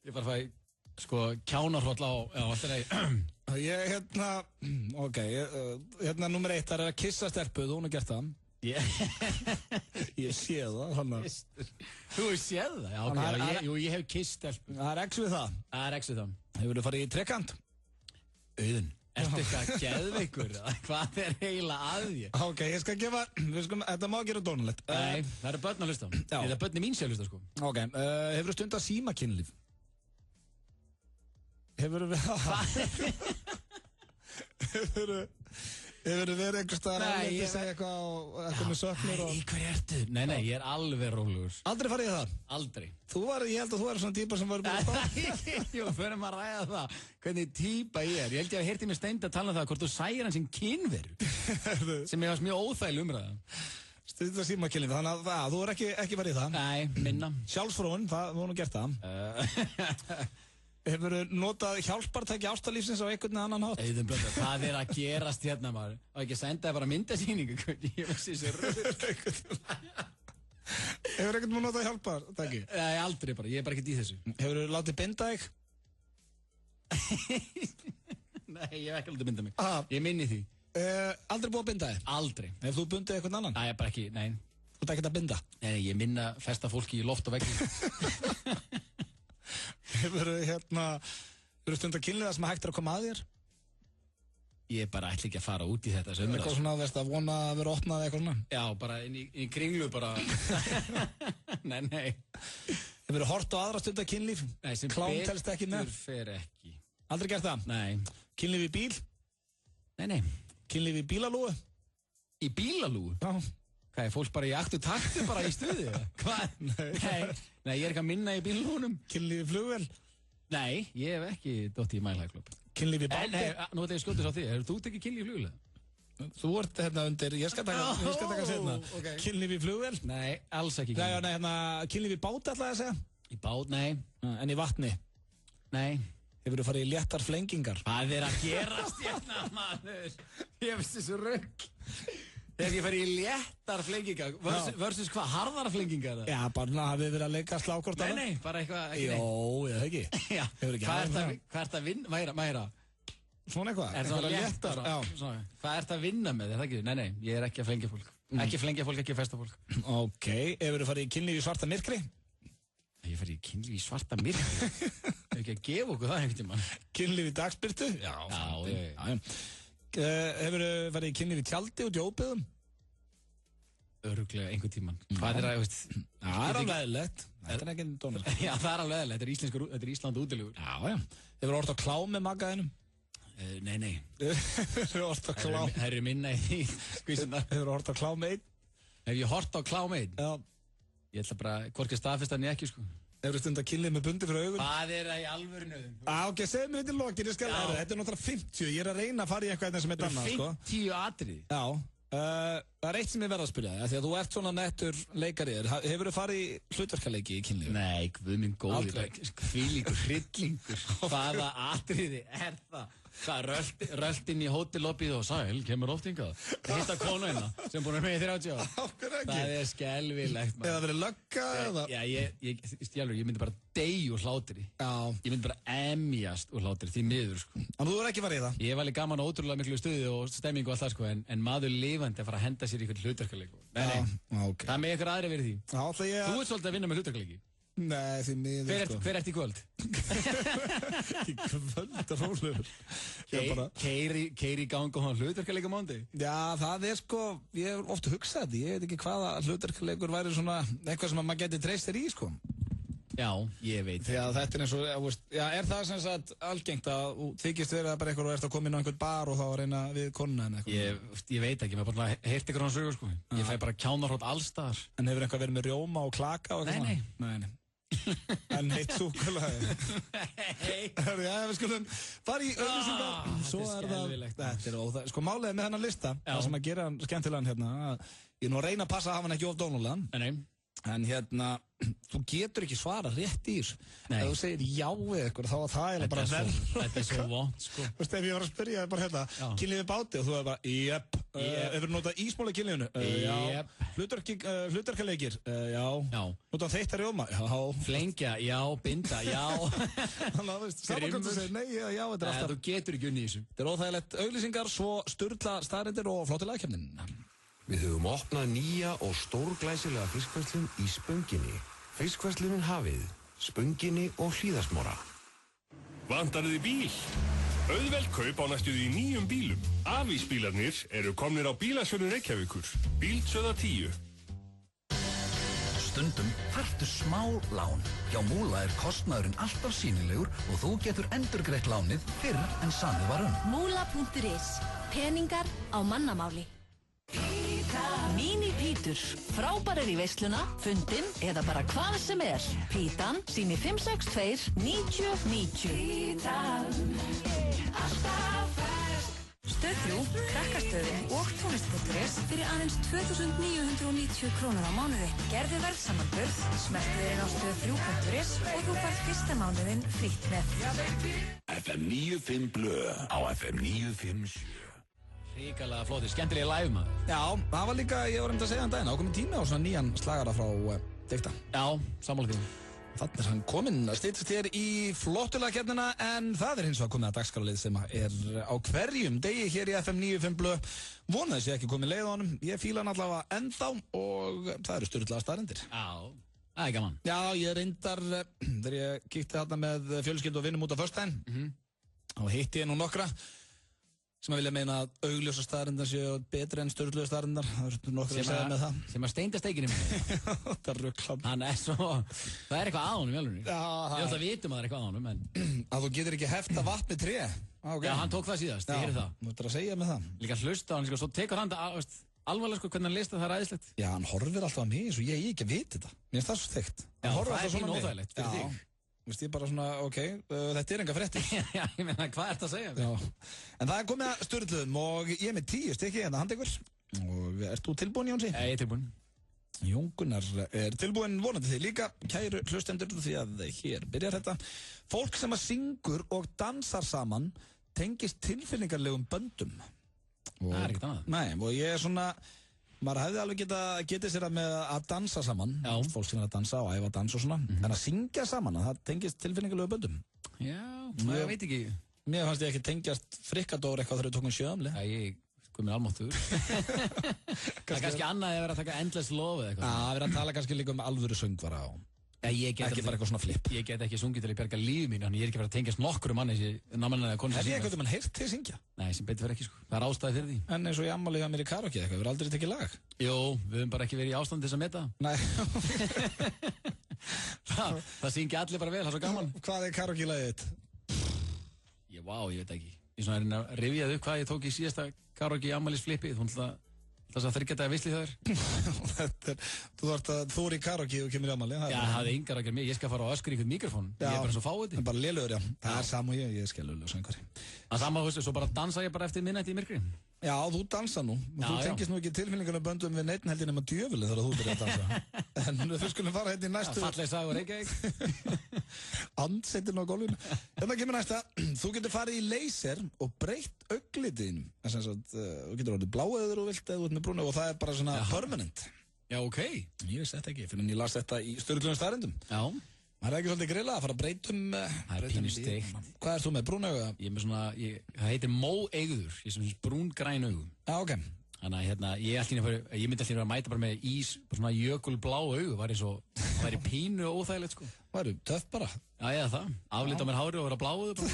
Ég bara fæ, sko, kjánarhroll á, já, alltaf reyð. Ég, hérna nummer 1, það er að kissa stelpu, þú hún har gert það. Ég sé það, hann að... Þú hefur séð það? Já, ok, ég hef kiss stelpu. Það er X við það. Það er X við það. Hefur þú farið í trekant? Auðun. Ertu eitthvað geðveikur? Hvað er eiginlega að því? Ok, ég skal gefa, þetta má gera dónulegt. Nei, það eru börn að hlusta. Það er börn í mín sé að hlusta, sko. Ok, hefur þú stund að síma kynlíf? Hefurðu verið einhvers staðar að segja eitthvað með söknur og... Nei, hver ertu? Nei, ég er alveg rólegur. Aldrei farið í það? Aldrei. Ég held að þú er svona típa sem var búin að spá. Jú, förum að ræða það. Hvernig típa ég er. Ég held ég að heyrti mér Steinda að tala um það hvort þú sæir hann sem kynveru. Sem ég varst mjög óþægileg umræða. Stundar símakilin, þannig að þú er ekki farið í það? Nei, minna. Sjálfsfróun, það voru nú gert það. Hefur notað hjálpartæki ástarlífsins á einhvern annan hátt? Það er að gerast hérna maður. Og ekki sendaði bara myndasýningu. Ég veist þessi röð. Hefur einhvern veginn notað hjálpartæki? Nei, aldrei bara. Ég er bara ekkert í þessu. Hefur látið binda þig? Nei, ég hef ekki látið binda mig. Ég minni því. Aldrei búið að binda þig? Aldrei. Hefur þú bundið einhvern annan? Nei, bara ekki, nei. Þú ert ekkert að binda? Nei, ég minna festa fólki í loft og veggi. Hefur stund að kynliða sem hægt er að koma að þér? Ég bara ætla ekki að fara út í þetta sömur. Eitthvað svona að vona að vera opnað eitthvað svona? Já, bara inn í kringlu bara. Nei. Hefur hort á aðra stund að kynlíf? Nei, sem klám telst ekki með? Betur fer ekki. Aldrei gert það? Nei. Kynlíf í bíl? Nei. Kynlíf í bílalúgu? Í bílalúgu? Já. Hvað, er fólk bara í aktu taktu bara í stuði? Hvað? Nei, ég er ekki að minna í bílalúgunum. Kynlíf í flugvél? Nei, ég hef ekki dottið í mælhægklub. Kynlíf í báti? Nei, nú ætla ég að skjóta þess á því. Hefur þú tekið kynlíf í flugvél? Þú ert hérna undir, ég skal taka sérna. Okay. Kynlíf í flugvél? Nei, alls ekki kynlíf. Nei, hérna, kynlíf í báti ætlaði að segja? Í bát, nei. En í vatni? Nei. Hefur þú farið í léttar flengingar? Hvað er að gerast hérna, maður? Ég veist þessu rugg. Þegar ég færi í léttar flengingar versus hvað, harðar flengingar? Já, bara hafið verið að leika slákort. Nei, bara eitthvað ekki. Jó, ég það ekki. Já, hvað ert að vinna, mæra? Svona eitthvað? Er það léttar? Já. Hvað ert að vinna með, er það ekki? Nei, ég er ekki að flengja fólk. Ekki flengja fólk, ekki festa fólk. Ok, hefur þú farið í kynlíf í svarta myrkri? Ég færi í kynlíf í svarta myrkri? Hefur ekki að gefa okkur það einhvern tímann? Kynlíf í dagsbirtu? Já. Hefur þú farið í kynlíf í tjaldi út í óbyggðum? Örugglega einhvern tímann. Hvað er það, veist? Það er alveg eðlilegt. Þetta er ekki dónur. Já, það er alveg eðlilegt. Þetta er Ísland útilegur. Já. Hefur þú orðið á klám með magaðinum? Nei. Hefur þú orðið á klám? Það eru minna í því skvísuna. Hefur þú orðið á klám einn? Hef ég hort á klám einn? Já. Ég ætla bara, hvorki staðfesta en ég ekki, sko. Hefur þú stund að kynlið með bundi fyrir augun? Hvað er það í alvörinu? Ok, segð mér þetta í lokin, ég skal læra. Þetta er náttúrulega 50, ég er að reyna að fara í eitthvað sem er annað, sko. 50 atrið? Já. Það er eitt sem ég verð að spyrja þig, því að þú ert svona nettur leikariður. Hefur þú farið í hlutverkaleiki í kynlífi? Nei, guð minn góði, hvílíkur hryllingur. Hvaða atriði er það? Það rölt inn í hótellobbið og sæl, kemur oft hingað. Hitta konu hérna, sem búin að með í 30 ára. Það er skelvilegt, maður. Eða verið lögga, eða? Já, ég myndi bara deyja úr hlátri. Já. Ég myndi bara emjast úr hlátri, því miður, sko. En þú er ekki farið í það? Ég var alveg gaman og ótrúlega miklu stuði og stemmingu og allt það, sko, en maður lifandi að fara að henda sér í eitthvað hlutverkaleik. Nei, okay. Það með ykkur aðri verið því. Já, Þú ert svolítið að vinna með hlutverkaleiki. Nei, því miður, sko. Hver ert í kvöld? Í kvöld, rólegur. Keiri í gang og hann hlutverkaleik á mándi? Já, það er sko, ég hef oft hugsað þetta, ég veit ekki hvaða hlutverkaleikur væri svona eitthvað sem maður geti treyst þér í, sko. Já, ég veit. Því að þetta er eins og, já, er það sem sagt algengt að þú þykist verið bara eitthvað og ert að koma inn á einhvern bar og þá að reyna við konuna en eitthvað? Ég veit ekki, maður bara heyrt ykkur á hann sögur, sko. Ég fæ bara kjánarhótt allstaðar. En hefur einhver verið með rjóma og klaka og eitthvað? Nei. En heitt súkkulaði? Nei. Já, við skulum fara í auglýsingar. Svo er það, þetta er óþægilegt. Sko málið með hennan lista, það sem að gera hann skemmtilegan hérna, ég nú að reyna að passa að hafa hann ekki of dónulegan. Nei. En hérna, þú getur ekki svara rétt í þessu. Ef þú segir já við eitthvað, þá er það bara verð. Þetta er svo vont, sko. Þú veist, ef ég var að spyrja bara hérna, kynlífi báti og þú er bara, jöp. Hefur þú notað ísmól í kynlífinu? Já. Hlutverkaleikir? Já. Notað þeitt að rjóma? Já. Flengja? Já. Binda? Já. Þannig að þú veist, saman hvort þú segir nei eða já, þetta er alltaf. Þú getur ekki unni í þessu. Þetta er óþægilegt auglýsingar, svo sturla staðreyndir og flottilega kemnin. Við höfum opnað nýja og stórglæsilega fiskverslun í Spönginni. Fiskverslunin Hafið, Spönginni og Hlíðasmára. Vantar þið bíl? Auðveld kaup á næstuði í 9 bílum. Afísbílarnir eru komnir á bílasölun Reykjavíkur. Bíldsöða 10. Stundum þarftu smá lán. Hjá Múla kostnaðurinn alltaf sýnilegur og þú getur endurgreitt lánið fyrr en samið var Múla.is. Peningar á mannamáli. Mini-pítur. Frábærir í veisluna, fundin eða bara hvað sem Pítan, sími 562 90 90. Pítan, alltaf fersk. Stöð 3, krakkastöðin og tónlist.is fyrir aðeins 2.990 krónur á mánuði. Gerðu verðsamanburð, smertu þér á stöð 3.is og þú færð fyrsta mánuðin frítt með. FM 95 Blö á FM 957. Ríkalega flótið, skemmtilega live maður. Já, það var líka, ég var að segja daginn, ákominn tími á svona nýjan slagara frá Dikta. Já, sammála því. Þannig er hann kominn að stýttast hér í flottulega keppnina, en það er hins vegar komið að dagskráralið sem er á hverjum degi hér í FM 95 Blö. Vonaði sé ekki komið leið á honum, ég fíla hann allavega ennþá og það eru sturlaða staðreyndir. Já, það er gaman. Já, ég reyndar, þegar ég kíkti þarna með fjölskyldu og vinnum út á föstudaginn, og hitti ég nú nokkra sem að vilja meina að augljósa staðrindar séu betri en sturluðu staðrindar. Það eru nokkur að segja með það. Sem að Steindasteikinni með. Það er rugglan. Hann er svo... Það er eitthvað á honum í alveg. Já, það Ég ætla að vitum að það er eitthvað á honum, en... Að þú getur ekki hefta vatn með tré. Já, hann tók það síðast, ég heyrði það. Þú ætlar að segja með það. Líka hlusta á hann, svo tekur hann alvarlega hvernig hann lista, það er æðislegt. Já, hann horfir alltaf á mig eins og ég ekki að vita þetta. Mér finnst það svo þykkt. Já, það er pínu óþægilegt fyrir þig. Vist ég bara svona, ok, þetta enga fréttir. Já, ég meina, hvað ert að segja? Já, en það komið að sturluðum og ég er með 10 stykki hérna handa ykkur. Og ert þú tilbúin, Jónsi? Ég er tilbúin. Jón Gunnar er tilbúin, vonandi þið líka, kæru hlustendur, því að hér byrjar þetta. Fólk sem að syngur og dansar saman tengist tilfinningarlegum böndum. Það er ekkert annað. Nei, og ég er svona... Maður hefði alveg getið sér að dansa saman. Já. Fólk sem er að dansa og æfa að dansa og svona. En að syngja saman, það tengist tilfinningarlegu böndum. Já, ég veit ekki. Mér fannst ég ekki tengjast Frikadór eitthvað þegar við tókum sjöðamli. Já, ég kom mér almáttur. Það er kannski annað að vera að taka endless love eða eitthvað. Já, að vera að tala kannski líka alvöru söngvara á. Ekki bara eitthvað svona flip. Ég get ekki sungið til að bjarga lífið mínu, þannig ég er ekki verið að tengjast nokkru manni sem námanlega konu sem syngja. Ég eitthvað heyrt þig syngja? Nei, sem betur fyrir ekki, sko. Það er ástæði fyrir því. En eins og ég ammálið að mér í karaoke eitthvað, við erum aldrei tekið lag. Jú, við höfum bara ekki verið í ástandi þess að meta. Nei. Það syngja allir bara vel, það er svo gaman. Hvað er karaoke-lagið þitt? Ég veit ekki. Ég svona er að rifjað upp hvað ég tók í síðasta karaoke afmælisflippið. Það er þriggja daga veisli það Þú er í karaoke og kemur í afmæli. Já, það er yngar að gera mig. Ég skal fara á öskur í einhvern mikrofón. Ég er bara svo fáið. Bara lélugur, já. Það er sama og ég er skellulegur söngvari. Það sama, svo bara dansa ég bara eftir minnætti í myrkri. Já, þú dansa nú. Þú tengist nú ekki tilfinningarna böndum við neitt heldur nema djöfuli þegar þú byrjar að dansa. En þú skulum fara hérna í næstu. Falleg sagur, ekki? Andsettin á gólfinu. Hérna kemur næsta. Þú getur farið í laser og breytt auglitiðinum. Þú getur orðið bláeður og vilt eða út með brúnu og það er bara svona permanent. Já, ok. Ég veist þetta ekki, fyrir en ég las þetta í sturglunum staðrindum. Já. Það er ekki svolítið grilla að fara að breytum... Það er pínu steikt. Hvað ert þú með, brún auga? Ég er með svona, það heitir móeigður, ég er svona brún-græn augum. Já, ok. Þannig að hérna, ég myndi alltaf að mæta bara með ís, bara svona jökulblá augu, það væri pínu óþægilegt, sko. Það væri töff bara. Já, ég það. Aflita á mér hárið og vera bláuðu bara.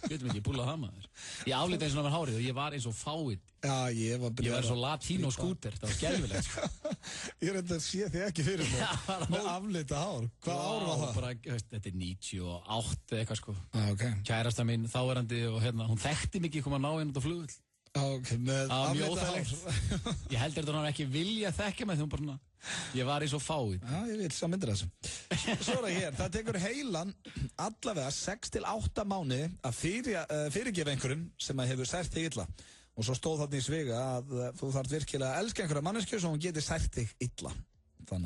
Veitum ekki, ég búlaði það maður. Ég aflita eins og á mér hárið og ég var eins og fáið. Já, ég var svo latínó skúter, það var skelfilegt, sko. Ég reyndi að sé þig ekki fyrir það. Með aflita hár. Hvað ár var það? Bara, þetta er 98 eitthvað, sko. Ok. Kærasta mín, þáverandi og hérna, hún þekkti mig ekki koma að ná henni út á flugvöll. Ok, með aflita hár. Ég heldur þetta hann ekki vilja þekkja mig þegar hún bara, ég var í svo fáið. Já, ég vil sá myndir þessu. Svo er það hér, það tekur heilan allavega 6 til 8 mánuði að fyrirgefa einhverjum sem hefur sært þig illa. Og svo stóð þarna í sviga að þú þarf virkilega að elska einhverja manneskju svo hún geti sært þig illa.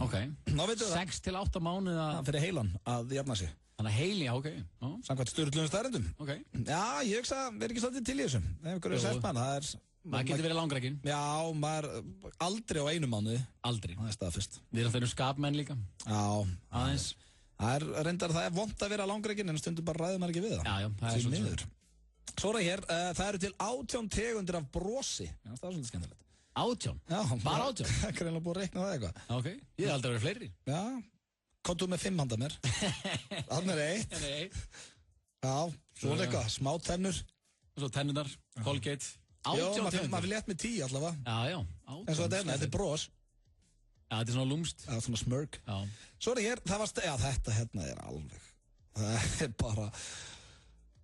Ok, 6 til 8 mánuði að... Fyrir heilan að jafna sig. Þannig að heilin, já, ok. Samkvæmt sturglunum staðrindum. Ok. Já, ég hugsa að vera ekki svolítið til í þessum. Ef ykkur er sært mann, það er... Það getur verið langrækinn. Já, maður aldrei á einu mánuði. Aldrei. Það er staðfest. Við erum þeirra skapmenn líka. Já. Aðeins. Það er vont að vera langrækinn en stundum bara ræður maður ekki við það. Já, það er svolítið. Svo er það hér, það eru til 18 tegundir af brosi. Já, það er svolítið skemmtilegt. 18? Já. Bara 18? Það er greinlega búið að reikna það eitthvað. Ok, ég hef aldrei verið fleiri. Já, komdu með 5 handa mér. Þannig er 1. Já, svona eitthvað, smá tennur. Og svo tennurnar, Colgate. 18 tegundir. Maður vil létt með 10 allavega. Já, 18. En svo þetta er bros. Já, þetta er svona lúmst. Já, svona smirk. Já. Svo er hér, þetta hérna er alveg. Það er bara,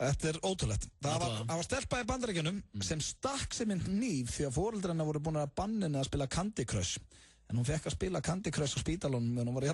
þetta er ótrúlegt. Það var stelpa í Bandaríkjunum sem stakk sem mynd nýf því að foreldrar hennar voru búin að banna henni að spila Candy Crush. En hún fekk að spila Candy Crush á spítalunum meðan hún var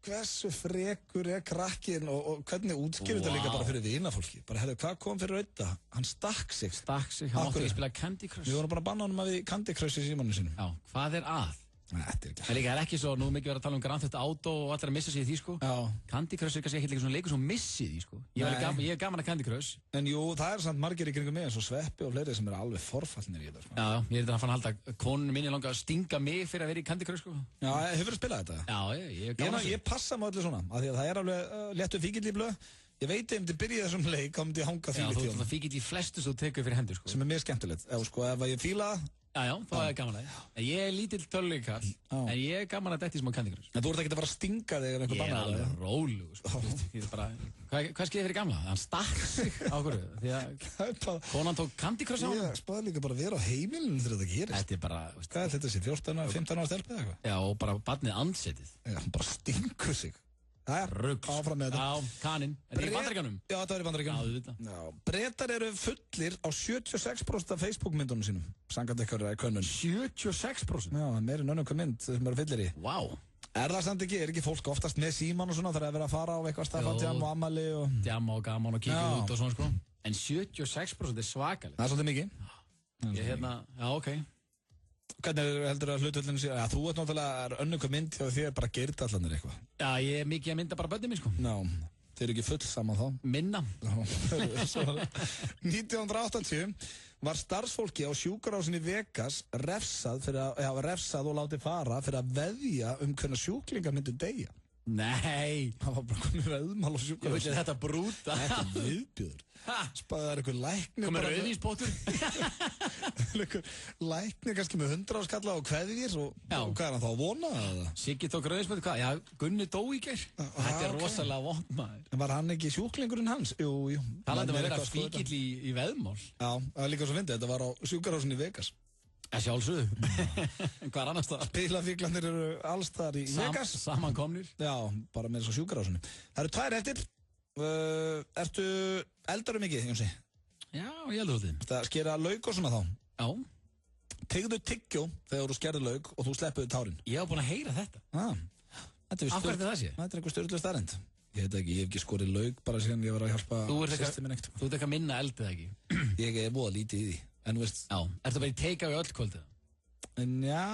hversu frekur er krakkin og hvernig útskýrur þetta líka bara fyrir vinafólki. Bara, hvað kom fyrir auðvitað? Hann stakk sig, hann mátti ekki spila Candy Crush. Við vorum bara að banna honum að við Candy Crush í símanum sínum. Já, hvað er að? Þetta er ekki. Það er ekki svo, nú mikið verið að tala um Grand Theft Auto og allir að missa sig í því, sko. Já. Candy Crush er kannski ekki líka svona leikur sem missið því, sko. Ég er gaman að Candy Crush. En jú, það er samt margir í kringum mig eins og Sveppi og fleiri sem eru alveg forfallnir í þetta, sko. Já, ég er þetta að fann að halda konunum minni langa að stinga mig fyrir að vera í Candy Crush, sko. Já, hefur þú spilað þetta? Já, ég passa mig allir svona, af því að það er alveg léttur fíkill í blöð. Ég veit ef ég byrja þessum leik, þá myndi ég hanga því þú ert fíkill í flestu sem þú tekur fyrir hendur, sko. Sem er mjög skemmtilegt. Ef ég fíla Já, það er gaman að. Ég er lítill töluleikall, en ég er gaman að detti smá Candy Crush. En þú ert ekki að fara að stinga þig ef einhver bannar það? Ég er alveg rólegur, sko. Ég er bara, hvað skeiði fyrir gamla? Hann stakk sig á hverju, því að konan tók Candy Crush á hann. Ég spáði líka bara að vera á heimilinu þegar þetta gerist. Þetta er bara, hvað er þetta, 14-15 ára stelpa eða eitthvað? Já, og bara barnið andsetið. Já, hann bara stingur sig. Rugg. Áfram með þetta. Já, kaninn. Er þetta í Bandaríkjunum? Já, þetta var í Bandaríkjunum. Já, Bretar eru fullir á 76% af Facebook-myndunum sínum. Samkvæmt eitthvað könnun. 76%? Já, meir en önnum hvað mynd sem eru fullir í. Vá. Er það samt ekki? Er ekki fólk oftast með síman og svona þegar það er verið að fara á eitthvað stafandjam og ammali og... Djam og gaman og kíkja út og svona, sko. En 76% er svakalegt. Það er svolítið mikið. Já, ok. Hvernig heldur að hlutvöldinu sé? Já, þú ert náttúrulega önnum hvað mynd hjá þér bara geirtallanir eitthvað. Já, ég er mikið að mynda bara börnum mín, sko. Já, þeir eru ekki full saman þá. Minna. 1980 var starfsfólki á sjúkrahúsinu í Vegas refsað og látið fara fyrir að veðja hvernig sjúklingar myndu deyja. Nei. Það var bara komið veðmál á sjúkrahúsinu. Þetta brúta. Þetta er viðbjöður. Spæði það er eitthvað læknir. Komið rauðvínsbótur. Læknir kannski með 100 skalla og kveðir og hvað er hann þá að vona það? Siggi tók rauðvínsbótur, hvað? Já, Gunni dó í gær. Þetta er rosalega vond maður. En var hann ekki sjúklingurinn hans? Jú. Það landi að vera fíkill í veðmál. Já, það var líka svo fyndið. Þetta var á sjúkrahúsinu í Vegas. Sjálfsögðu. Hvað er annars það? Spilafíklarnir eru alls þar í Vegas. Samankomnir. Já, bara með þessu sjúkrahúsinu. Það eru 2 eftir. Ertu eldarum mikið, Jónsi? Já, ég eldur þetta. Það skera lauk og svona þá? Já. Tegðu tyggjó þegar þú skerði lauk og þú sleppuði tárin? Ég hef búin að heyra þetta. Af hverju það sé? Þetta er einhver stjórnlega starrend. Ég veit ekki, ég hef ekki skorið lauk bara síðan ég var að hjálpa systemin ekkert. Þú ert eitthvað minna eldið ekki? Ég er voða lítið í því. En veist... Já, ertu bara í take-away öll kvöldið? Já,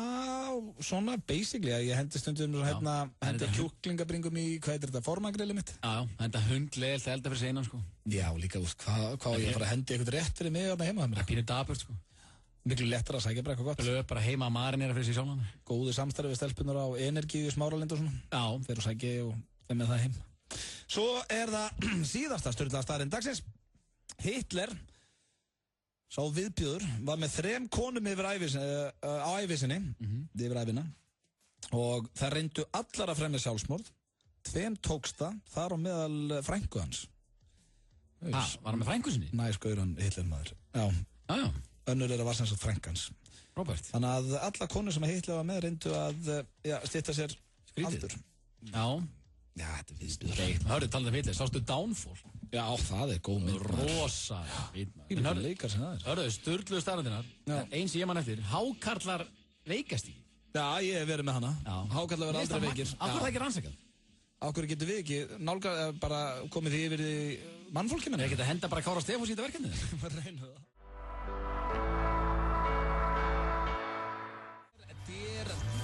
svona basically, ég hendi stundum hendi kjúklingabringum í, hvað heitir þetta, formagrilli mitt? Já, henda hundlegilegt elda fyrir seinan, sko. Já, líka, hvað ég fara að hendi eitthvað rétt fyrir mig heima. Það er pínu daburt, sko. Miklu lettar að sækja bara eitthvað gott. Bara heima að marinera fyrir sig sjálfan. Góðu samstarfi við stelpunar á Energíu, Smáralind og svona. Já. Þeir eru sækja og þeim með það heim. Svo er það síðasta sturlaða staðarinn dagsins. Hitler, sá viðbjöður, var með 3 konum yfir á ævisinni, yfir ævina, og það reyndu allar að fremja sjálfsmorð. 2 tókst það, þar á meðal frænku hans. Var hann með frænku sinni? Næ, skauran Hitler maður. Já. Önnur er að var sem sagt frænkan. Robert. Þannig að alla konur sem Hitler var með reyndu að stytta sér aldur. Já. Já, þetta er viðbjöður. Hörðu, talað um Hitler, sástu Downfall? Já, það er góð mynd. Rosa. En hörðu, leikar sem það er. Hörðu, sturluðu staðrendinar. Eins ég man eftir, hákarlar veikast í. Já, ég hef verið með hana. Hákarlar verða aldrei veikir. Af hverju það ekki rannsakað? Af hverju getur við ekki bara komið því yfir í mannfólkinu? Ég geta henda bara Kára Stefáns í þetta verkefni. Hvað reynu það?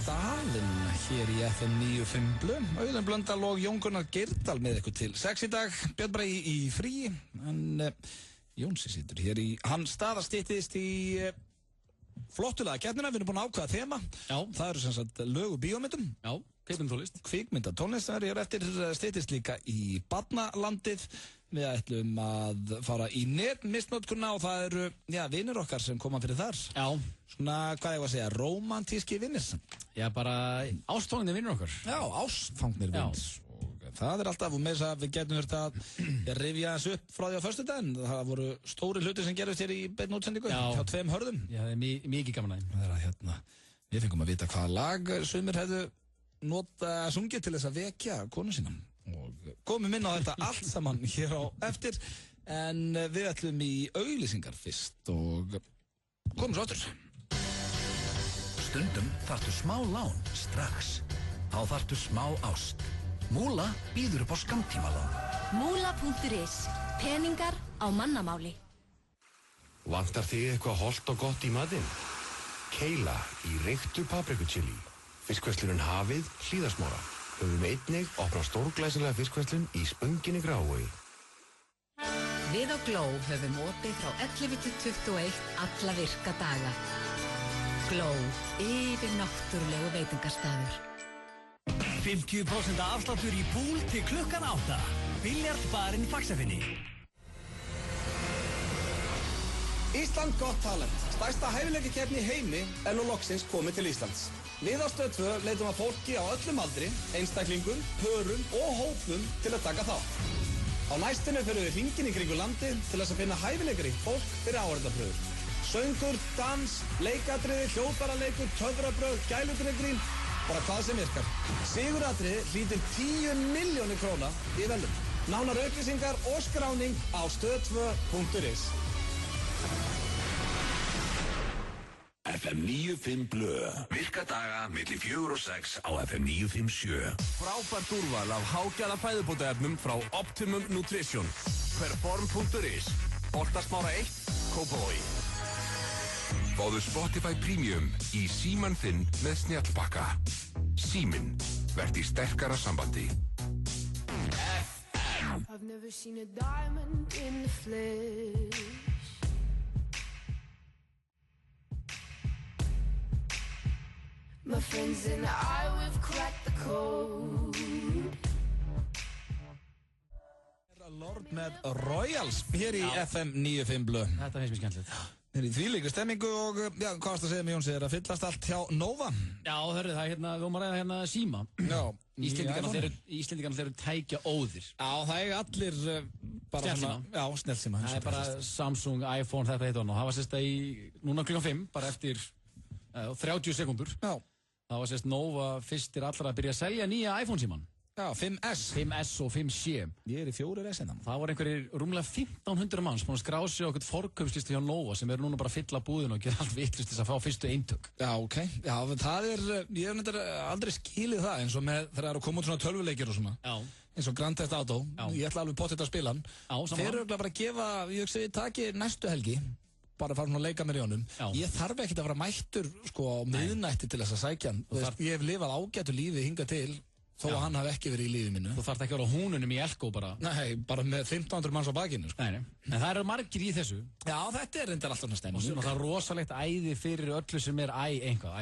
Dalinn hér í FM 95 Blu. Auðun Blöndal og Jón Gunnar Geirdal með ykkur til 6 í dag. Björn Bragi í frí, en Jónsi situr hér í, hann staðarstyttist í flottulega keppnina. Við erum búin að ákveða þema. Já. Það eru sem sagt lög og bíómyndum. Já, kvikmyndatónlist. Kvikmyndatónlist, það er eftir styttist líka í barnalandið. Við ætlum að fara í netmistnótkunna og það eru, vinir okkar sem koma fyrir þar. Já. Svona, hvað ég var að segja, rómantíski vinnir. Já, bara ástfangnir vinnir okkar. Já, ástfangnir vinnir. það alltaf, og með þess að við getum verið að rifja þessu upp frá því á föstudaginn. Það voru stóri hlutir sem gerðist hér í beinni útsendingu hjá 2 hörðum. Já, það er mikið gaman að það. Það er að við fengum að vita hvaða lag sumir hefðu sungið til þess að vekja konu sína. Og komum inn á þetta allt saman hér á eftir, en við ætlum í auglýsingar fyrst og komum svo aftur. Stundum þarftu smá lán strax. Þá þarftu smá ást. Múla býður upp á skammtímalán. Múla.is. Peningar á mannamáli. Vantar þig eitthvað hollt og gott í matinn? Keila í reyktu paprikuchili. Fiskverslurinn Hafið, Hlíðasmára. Höfum einnig opnað stórglæsilega fiskverslun í Spönginni Grávegi. Við á Gló höfum opið frá 11 til 21 alla virka daga. Gló, yfir náttúrulegu veitingastaður. 50% afsláttur í púl til klukkan 8. Biljardbarinn Faxafinni. Ísland Got Talent, stærsta hæfileikakeppni í heimi, er nú loksins komið til Íslands. Við á Stöð 2 leitum að fólki á öllum aldri, einstaklingum, pörum og hópum til að taka þátt. Á næstunni förum við hringinn í kringu landi til þess að finna hæfileikaríkt fólk fyrir áhorfendapröfur. Söngur, dans, leikatriði, hljóðfæraleikur, töfrabrögð, gæludryggrín, bara hvað sem virkar. Siguratriði hlýtur 10 milljónir króna í verðlaun. Nánar upplýsingar og skráning á stöð2.is. FM 95 Blö. Virka daga milli 4 og 6 á FM 957. Frábært úrval af hágæða fæðubótaefnum frá Optimum Nutrition. Perform.is. Holtasmára 1, Kópavogi. Fáðu Spotify Premium í símann þinn með snjallpakka. Síminn, verð í sterkara sambandi. FM. I've never seen a diamond in the flesh. My friends and I, we've cracked the code. Lord með Royals hér í FM 95 Blö. Þetta finnst mér skemmtilegt. Við erum í þvílíkri stemmingu og já, hvað varst að segja mig, Jónsi, að fyllast allt hjá Nova? Já, hörðu, það við vorum að ræða síma. Já. Íslendingarnir eru tækja óðir. Já, það eiga allir bara snjallsíma. Já, snjallsíma. Það er bara Samsung, iPhone, þetta heitir hann og það var sérst núna klukkan 5, bara eftir 30 sekúndur. Já. Það var sérst Nova fyrstir allra að byrja að selja nýja iPhone síman. Já, 5S. 5S og 5C. Ég er í 4S enn. Það voru einhverjir rúmlega 1500 manns búin að skrá sig á okkur forkaupslistu hjá Nova sem eru núna bara að fylla búðinu og gera allt vitlust til þess að fá fyrstu eintök. Já, ok. Já, það ég hef aldrei skilið það eins og með þegar það eru að koma út svona tölvuleikir og svona. Já. Eins og Grand Theft Auto. Já. Ég ætla alveg pottet að spila hann. Já, saman. Þeir eru bara að gefa, ég hugsa við taki næstu helgi. Bara fara svona að leika með í honum. Ég þarf ekkert að vera mættur sko á miðnætti til þess að sækja hann. Ég hef lifað ágætu lífi hingað til þó að hann hafi ekki verið í lífið mínu. Þú þarft ekki að vera á húnunum í Elko bara. Nei, bara með 1500 manns á bakinu sko. Nei. En það eru margir í þessu. Já, þetta reyndar alltaf svona stemming. Og það er rosalegt æði fyrir öllu sem er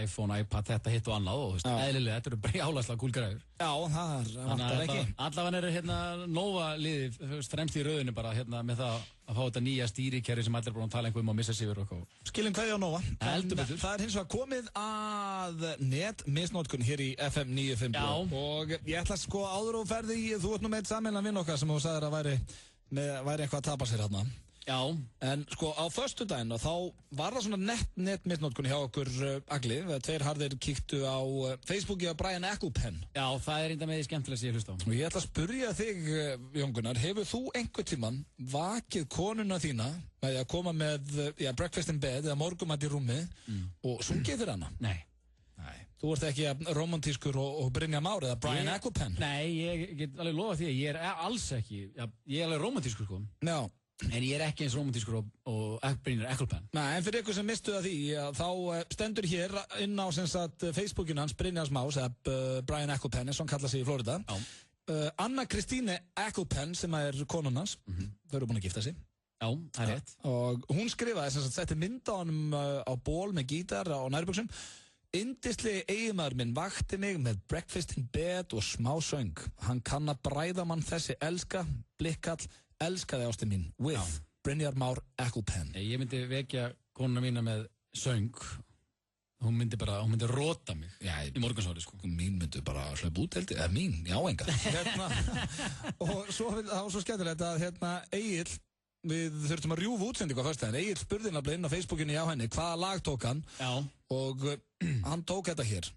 iPhone, iPad, þetta hitt og annað og eðlilega, þetta eru brjálæslega kúlgræður. Já, það vantar ekki. Allavega eru Nova liðið fremst í rauðinu bara með það að fá þetta nýja stýrikerfi sem allir er búin að tala einhverjum og missa sig yfir okkur. Skiljum kveðja á Nova. Heldur betur. Það er hins vegar komið að netmisnotkun hér í FM 95 og ég ætla sko áður og ferði þú ert nú með eitt sameiginlegan vinn okkar sem þú sagðir að væri eitthvað að tapa sér hérna. Já. En sko á föstudaginn og þá var það svona netmisnotkun hjá okkur Agli. Tveir harðir kíktu á Facebooki á Brian Ecclepen. Já, það er enda með því skemmtilega sem ég hlusta á. Og ég ætla að spyrja þig, Jón Gunnar, hefur þú einhvern tímann vakið konuna þína með að koma með breakfast in bed eða morgumat í rúmi og sungið fyrir hana? Nei. Þú ert ekki romantískur og Brynja Már eða Brian Ecclepen? Nei, ég get alveg lofað því að ég er alls ekki, ég er alveg romantískur sko. Já. En ég er ekki eins romantískur og Brynjar Ecclepen. Nei, en fyrir ykkur sem mistu það því, þá stendur hér inn á Facebookinu hans Brynjars Más, eða Brian Ecclepen, eins og hann kallar sig í Florida. Anna Kristine Ecclepen, sem er konan hans, þau eru búin að gifta sig. Já, það er rétt. Og hún skrifaði, setti mynd á honum á ból með gítar á nærbuxum. Yndisli eiginmaður minn vakti mig með breakfast in bed og smá söng. Hann kann að bræða mann þessi elska, blikkall, elskaði ástu mín, with Brynjar Már Ecclepen. Ég myndi vekja konuna mína með söng. Hún myndi rota mig í morgunsárið, sko. Mín myndi bara hlaupa út, held ég. Eða mín, já, enga. Og svo skemmtilegt að Egill, við þurftum að rjúfa útsendingu á föstudaginn. Egill spurði nafnilega inn á Facebookinu hjá henni hvaða lag tók hann. Já. Og hann tók þetta hér.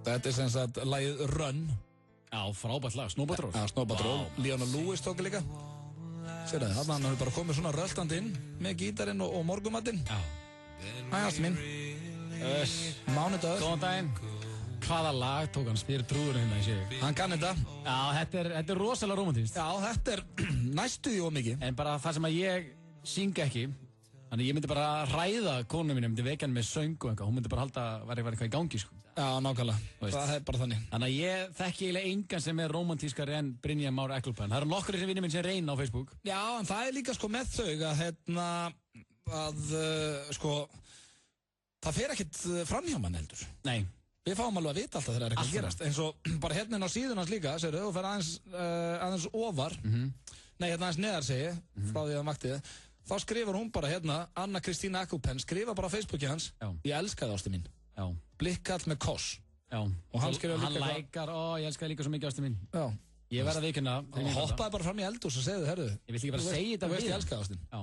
Þetta sem sagt lagið Run. Já, frábært lag, Snow Patrol. Já, Snow Patrol. Leona Lewis tók líka. Sér það, hann hefur bara komið svona röltandi inn með gítarinn og morgumattinn. Já. Hæ, allt mín. Mánudagur. Góðan daginn. Hvaða lag tók hann? Spyrir trúðurinn hérna í sig. Hann kann þetta. Já, þetta er rosalega romantist. Já, þetta er næstuði og mikið. En bara það sem að ég syng ekki, þannig ég myndi bara ræða konu mínu, myndi vekja hann með söng og eitthvað. Hún myndi bara halda að vera eitthvað í gangi, sko. Já, nákvæmlega. Það er bara þannig. Þannig að ég þekki eiginlega engan sem er romantískari en Brynjar Már Eklundpen. Það eru nokkur vinir minn sem reyna á Facebook. Já, en það er líka sko með þau að það fer ekkert fram hjá mann heldur. Nei. Við fáum alveg að vita alltaf þegar það er eitthvað að gerast. Eins og bara hérna inn á síðunans líka, segir þú, fer aðeins ofar. Nei, hérna aðeins neðar segi, frá því að vakti þið. Þá skrifar hún bara hérna, Anna Kristína Eklundpen, skrifa bara á Facebooki hans. Já. Ég elskaði ástu mín. Já. Blikkall með koss. Já. Og hann skrifar líka hann lækar, ég elskaði líka svo mikið ástu mín. Já. Ég verði að viðurkenna. Hoppaði bara fram í eldhús og segði, herru. Ég vil ekki bara segja þetta við. Þú veist ég elskaði ástin. Já.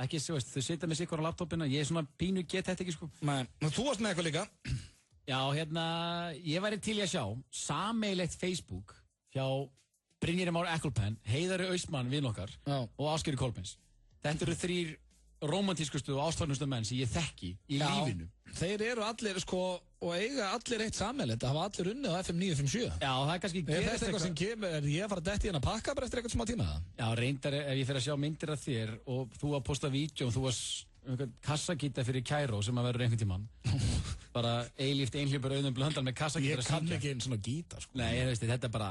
Ekki, þú veist, þau sitja með sikkur á laptopina, ég er svona pínu get þetta ekki, sko. Nei, þú varst með eitthvað líka. Já, ég væri til í að sjá sameiginlegt Facebook hjá Brynjari Már Eklundpen, Heiðari Austmann vinn okkar og Ásgeiri Kolbeins. Þetta eru 3 romantískustu og ástfagnustu menn sem ég þekki í lífinu. Þeir eru allir, og eiga allir eitt sammeilegt. Það hafa allir unnið á FM 957. Já, það er kannski gerist eitthvað sem kemur, er ég að fara að detti hérna að pakka bara eftir eitthvað smá tíma það? Já, reyndar ef ég fer að sjá myndir af þér og þú að posta vídeo og þú að kassagíta fyrir Kæró sem að verður einhvern tímann. Bara eilíft einhljöpur auðum blöndal með kassagítar að syngja. Ég kann ekki einn svona gítar, sko. Nei, ég veist, þetta er bara...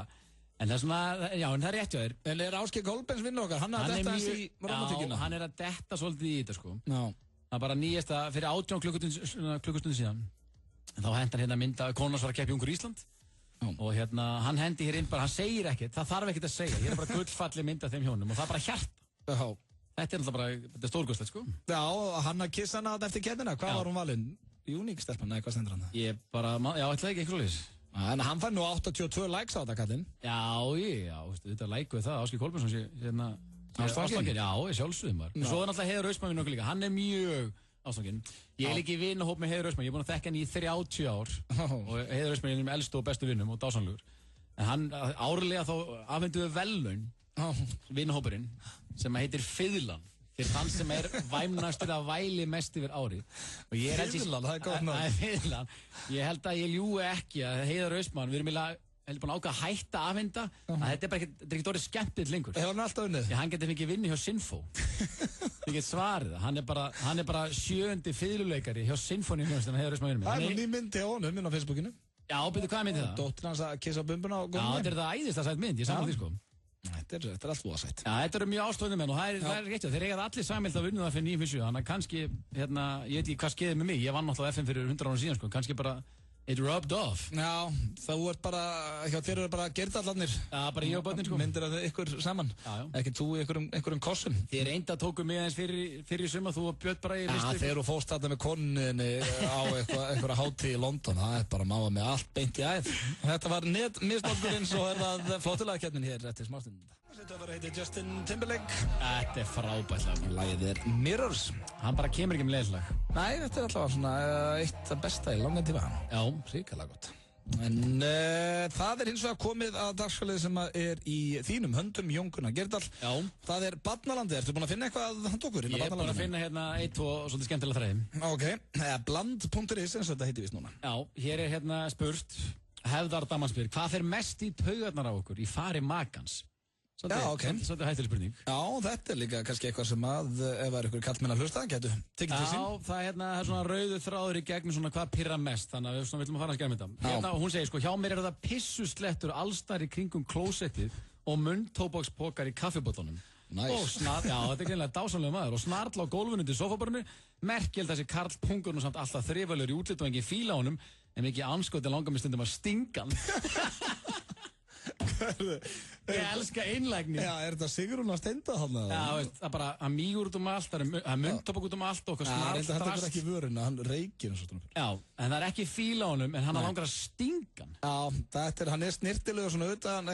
En það er svona, já, en það er rétt hjá þér. En er Ásgeir Kolbeins vinnur okkar? Hann er að detta hans í romantíkina. Já, hann er að detta svolítið í þetta, sko. Já. Það er bara nýjasta, fyrir 18 klukkustundir síðan. Þá hendur hann hérna mynda Konarsvara-keppni Ungur Ísland. Og hann hendi hér inn bara, hann segir ekkert, það þarf ekkert að segja. Hér er bara gullfalli mynd af þeim hjónum og það er bara hjarta. Já. Þetta er alltaf bara, þetta er stórkostlegt, sko. Já, hann að kissa hana eftir keppnina. Hvað var hún valinn? Uník-stelpan, eða hvað stendur hann það? Ég bara, já, ætlaði ekki eitthvað svoleiðis. En hann fær nú 82 likes á þetta kallinn. Já, þetta likeуði það, Ásgeir Kolbeinsson sé ástfanginn. Já, ég sjálfsögðum var. Svo er náttúrulega Heiðar Austmann okkur líka, hann er mjög ástfanginn. Ég er líka í vinahóp með Heiðar Austmann, ég er búinn að þekka hann í 30 ár og Heiðar Austmann er einum elstu og bestu vinnum og dásamlegur. En hann árlega þá afhenduðu vellaun, vinahópurinn, sem heitir Fiðlan. Fyrir þann sem er væmnastur að væli mest yfir árið. Fiðlan, það er gott nátt. Fiðlan. Ég held að ég ljúi ekki að Heiðar Austmann, við erum eiginlega búin að ákveða að hætta að afhenda, að þetta er bara ekkert orðið skemmtilegt lengur. Hefur hann alltaf unnið? Já, hann getur fengið vinnu hjá Sinfó. Ég get svarið það. Hann er bara 7. fiðluleikari hjá Sinfóníuhljómsveitinni Heiðar Austmann vinnur mig. Það er ný mynd hjá honum inn á Facebookinu. Já, byrju, hvað er myndið það? Dóttir hans að kissa bumbuna á góðum. Já, þetta er það æðislega sætt mynd, ég sammála því, sko. Þetta er allt voðasætt. Já, þetta eru mjög ástofnir menn og það er rétt, þeir eiga allir samhælt að vinna það fyrir 957, þannig að kannski, ég veit ekki hvað skeiði með mig, ég vann náttúrulega FM fyrir 100 ára síðan, sko, kannski bara, it rubbed off. Já, þú ert bara, hjá þér eru bara gerðallarnir. Já, bara ég og börnin, sko. Myndir að ykkur saman, ekki þú í einhverjum kossum. Þið reynda tóku mig aðeins fyrir summa, þú og Björn bara í listu. Já, þegar þú fórst þarna með konunni á einhverja hátíð í London, það er bara máa með allt beint í æð. Þetta var misnokkurinn, svo er það flottulegakeppnin hér eftir smástund. Þetta var heitir Justin Timberlake. Þetta er frábært lag. Lagið er Mirrors. Hann bara kemur ekki með leiðslag. Nei, þetta er alltaf svona eitt af besta í langan tíma. Já. Ríkala gott. En það er hins vegar komið að dagskalið sem er í þínum höndum, Jón Gunnar Gerdal. Já. Það er Barnalandið. Ertu búinn að finna eitthvað handa okkur? Ég er búinn að finna hérna 1-2 svolítið skemmtilega þræði. Ok. Bland.is eins og þetta heitir vist núna. Já, hér er hérna spurt, Hefðar Damanspyr, hvað fer mest í taugarnar á okkur í fari makans? Já, ok. Svolítið hættileg spurning. Já, þetta er líka kannski eitthvað sem að, ef það er ykkur kallmenn að hlusta, getur tekið til sín. Já, það er svona rauðu þráður í gegnum svona hvað pirra mest, þannig að við viljum að fara að skæra með þetta. Hérna, hún segir sko, hjá mér er það pissuslettur allstar í kringum klósettið og munntóbakspokar í kaffibótunum. Nice. Og já, þetta er greinlega dásamlega maður. Og snarl á gólfinu til sofaborinu, merkjald þessi Karl Pungurinn og samt alltaf þrifalur í útlit og engin fíla á honum, en mikið anskoti langar mig stundum að stinga hann. Ég elska einlægni. Já, þetta Sigrún að steinda hann? Já, veist, það bara, hann mýgur út allt, það er munntóbak út allt og smart drast. Já, þetta er ekki vöruna, hann reykir og svo. Já, en það er ekki fíla á honum, en hann langar að stinga hann. Já, hann snirtilegur svona utan,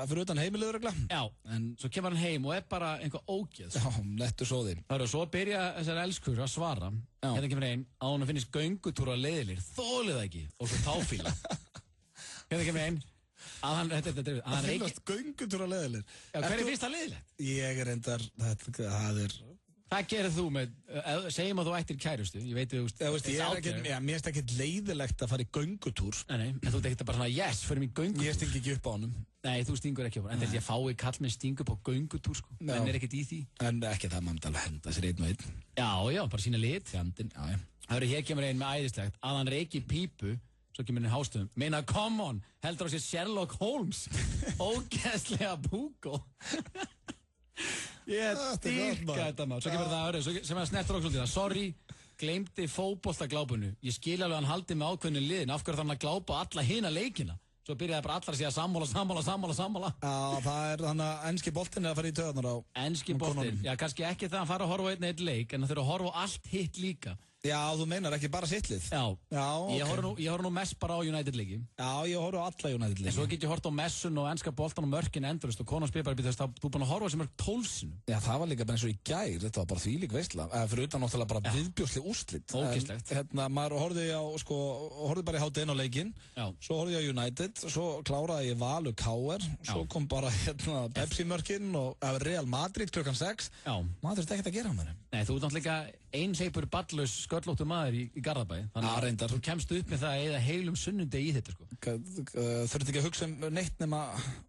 fyrir utan heimilegur regla. Já, en svo kemur hann heim og bara einhver ógeð. Já, nettur sóði. Það svo byrja þessar elskur að svara. Hérna kemur einn, að hún finnist göngutúra leiðilegir, þolið það ekki, og svo táfíla. Hérna kemur einn, að hann finnast göngutúra leiðilegir. Já, hver finnst það leiðilegt? Ég reyndar, það er... Hvað gerir þú með, segjum að þú ættir kærustu, ég veit þú, mér finnst ekkert leiðilegt að fara í göngutúr. Nei, en þú ert ekkert bara svona, yes, förum í göngutúr. Ég sting ekki upp á honum. Nei, þú stingur ekki upp á honum, en þess að ég fái kall með stingu upp á göngutúr, sko. En er ekkert í því. En ekki það, maður alveg henda sér einn og einn. Já, bara sína lit. Fjandinn, já. Það verður hér kemur einn með æðislegt, að hann reiki pípu, svo kemur hann í hástöðum. Meina, come on, heldur á sér Sherlock Holmes. Ógeðslega púkó. Ég dýrka þetta maður. Svo kemur það öðru, sem er snertur okkur svolítið. Sorry, gleymdi fótboltaglápunu. Ég skil alveg að hann haldi með ákveðinu liðin. Af hverju þarf hann að glápa alla hina leikina? Svo byrjaði bara allar að segja sammála. Já, það er þannig að enski boltinn er að fara í töðunar á. Enski boltinn, já, kannski ekki það að hann fara að horfa á einn leik, en það þurfa að horfa á allt hitt líka. Já, þú meinar ekki bara sittlið. Já, ég horf nú mest bara á United-leiki. Já, ég horf á alla United-leiki. En svo get ég hort á messun og enska boltan og mörkin endurist og konan spyr bara, þú búinn að horfa á þessi mörk 12 sinum. Já, það var líka bara eins og í gær, þetta var bara þvílík veisla. Fyrir utan náttúrulega bara viðbjóðsleg úrslit. Ógeðslegt. Maður horfði bara í hádeginu á leikinn, svo horfði ég á United, svo kláraði ég Valur KR, svo kom bara Pepsi-mörkin og Real Madrid klukkan 6. Maður þurfti ekkert að gera á mér. Nei, þú ert náttúrulega einhleypur ballaus sköllóttur maður í Garðabæ. Þannig að þú kemst upp með það að eyða heilum sunnudegi í þetta, sko. Þurfti ekki að hugsa neitt nema...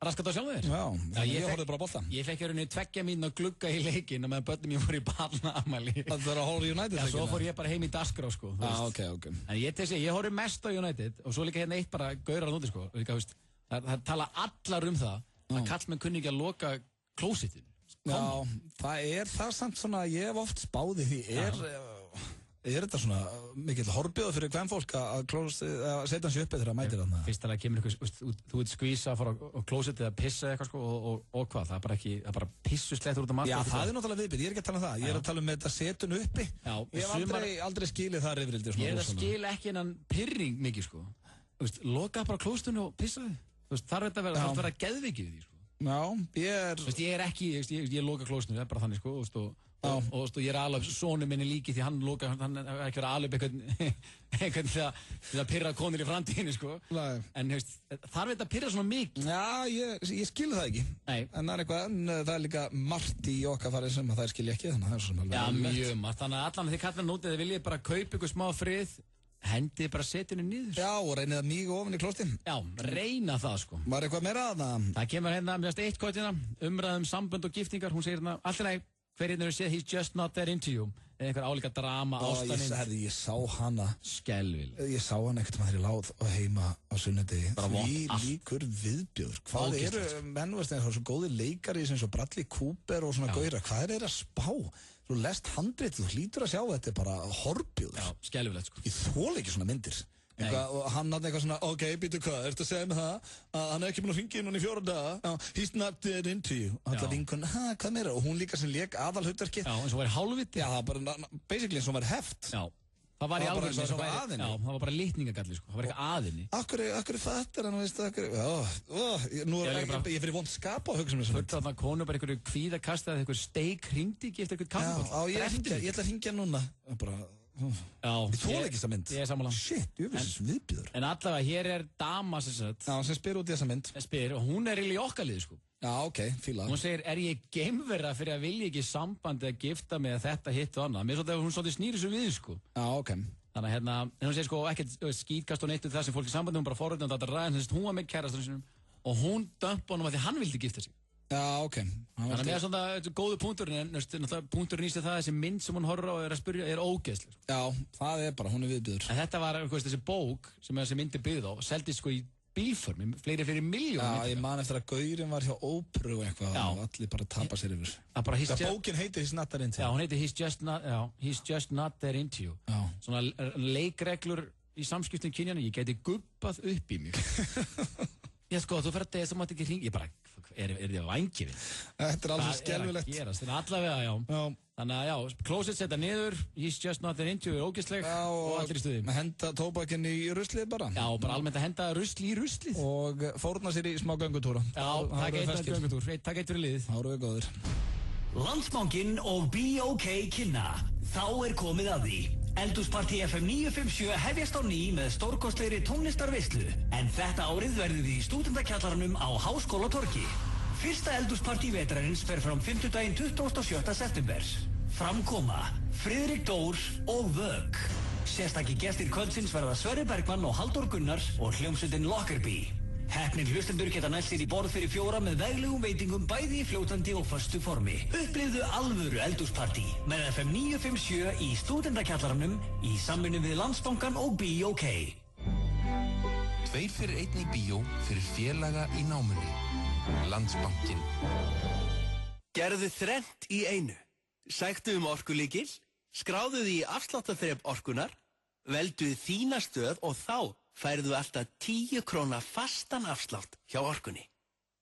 Raskat á sjálfur þér? Já, ég horfði bara á bolta. Ég fekk hérna 2 mínútna glugga í leikinn og meðan börnum ég fór í barnaafmæli. Það var að horfa í United? Já, svo fór ég bara heim í dagskrá, sko. Ok. En ég horfi mest á United og svo líka hérna eitt bara gaurar að núti, sko. Það tala allar það að kallmenn kunni ekki að loka klósitinu. Já, það er það samt svona, ég hef oft spáði því, er þetta svona mikill horfbjóð fyrir hvern fólk að setja hans uppi þegar það mætir þarna? Fyrst alveg kemur eitthvað, þú veit skvísa að fara á klósettið að pissa eitthvað, sko, og hvað, það er bara pissuslettur út á maður. Já, það er náttúrulega viðbyrð, ég er ekki að tala um það, ég er að tala um þetta setun uppi. Já, ég hef aldrei skilið það reyfrildi. Ég er að skila ekki hennan pirring mikið, sko. Loka bara klósettinu og pissaði. Þarf þetta að vera geðvikið í því, sko. Já, ég loka klósinu, það er bara þannig, sko, og ég er alveg sonu minni líki því hann er ekki verið alveg eitthvað til að pirra konur í framtíðinu, sko. En þarf þetta að pirra svona mikið? Já, ég skil það ekki. Nei. En það er líka margt í okkar farið sem að það skilja ekki, þannig að það er svona alveg. Já, mjög margt, þannig að allan því kallar nútið þið viljið bara kaupa ykkur smá frið, hendið bara setjunu niður. Já, og reynið það mjög ofin í klóstinn. Já, reyna það, sko. Var eitthvað meira að það? Það kemur hérna, mjögst eitt kvöld hérna, umræðum sambönd og giftingar, hún segir hérna, alltaf næg, hverjirnir hefur séð, he's just not there into you. Eða einhver álíka drama, ástæðin. Ég sá hana. Skelvileg. Ég sá hana ekkert maður í láð og heima á sunnudegi. Því líkur viðbjóður. Hvað eru, menn veist, það er svo góði leikari sem svo Bradley Cooper og svona gauðra. Hvað er þeir að spá? Þú lest handrit, þú hlýtur að sjá þetta er bara horfbjóður. Já, skelvilegt, sko. Ég þól ekki svona myndir. Og hann hafði eitthvað svona, ok, býtu hvað, ertu að segja mig það að hann er ekki búinn að hringja inn hann í 4 daga, he's not dead into you. Alla vinkun, hvað meira? Og hún líka sem lék aðalhutverkið. Já, eins og væri hálfviti. Já, það var bara, basically eins og væri heft. Já, það var í alveg eins og væri aðinni. Já, það var bara litningagalli, sko, það var eitthvað aðinni. Akkur fattar hann, veist það, nú er ég fyrir vond skapa að hugsa um þessu. Hörðu þarna konu bara einhverju kvíðakast eða einhver steik hringdi ekki eftir einhver kaffibóll. Já, ég ætla að hringja núna. Ég þóla ekki þessa mynd. Ég er sammála. Shit, ég veist þessu viðbjóður. En allavega, hér er dama sem spyr út í þessa mynd. Spyr, og hún er í okkarlið, sko. Já, ok, fíla. Hún segir, er ég geimverða fyrir að vilja ekki sambandi að gifta mig að þetta hitt og annað. Hún svolítið snýri svo við, sko. Já, ok. Þannig að hérna, hún segir sko ekkert skítkast og neitt það sem fólk í sambandi, hún bara forröndið og þetta ræðin, hún var með kærastunum sinum og hún dömpa honum að því hann vildi gifta sig. Já, ok. Þannig að mér er svona góðu punkturinn, en punkturinn í sig það að þessi mynd sem hún horfir á er að spyrja er ógeðsleg. Já, það er bara, hún er viðbjóður. En þetta var þessi bók sem þessi myndi byggð á, seldist sko í bílform, fleiri miljónum. Já, ég man eftir að gaurinn var hjá Óperu og eitthvað og allir bara tapa sér yfir. Það bókin heitir He's Not There Into You. Já, hún heitir He's Just Not There Into You. Já. Svona leikreglur í samskiptum kynjana, ég geti gubbað upp í mig. Já sko, þú fer að deyja, þú mátt ekki hringi. Ég bara, er þið vangifinn? Þetta er alveg skelfilegt. Hvað er að gerast? Þetta er allavega, já. Þannig að já, closet setja niður, He's Just Not An Into er ógeðsleg og allir í stuði. Henda tóbakinn í ruslið bara. Já, bara almennt að henda rusli í ruslið. Og fórna sér í smá göngutúra. Já, takk eitt göngutúr, takk eitt fyrir liðið. Þá eru við góðir. Landsbankinn og B.O.K. kynna. Þá er komið að því. Eldhúspartí FM 957 hefjast á ný með stórkostlegri tónlistarveislu. En þetta árið verður við í stúdendakjallaranum á Háskólatorgi. Fyrsta eldhúspartí vetrarins fer fram 50daginn 27. september. Framkoma, Friðrik Dór og Vögg. Sérstakki gestir kvöldsins verða Sverrir Bergmann og Halldór Gunnar og hljómsveitin Lockerbie. Heppnir hlustendur geta nælt sér í borð fyrir 4 með veglegum veitingum bæði í fljótandi og föstu formi. Upplifðu alvöru eldhúspartí með FM 957 í stúdendakjallaranum í samvinnu við Landsbankann og B.O.K. 2 fyrir 1 í bíó fyrir félaga í námunni. Landsbankinn. Gerðu þrennt í einu. Sæktu orkulykil, skráðu því í afsláttarþrep orkunar, veldu þína stöð og þá færðu alltaf 10 króna fastan afslátt hjá Orkunni.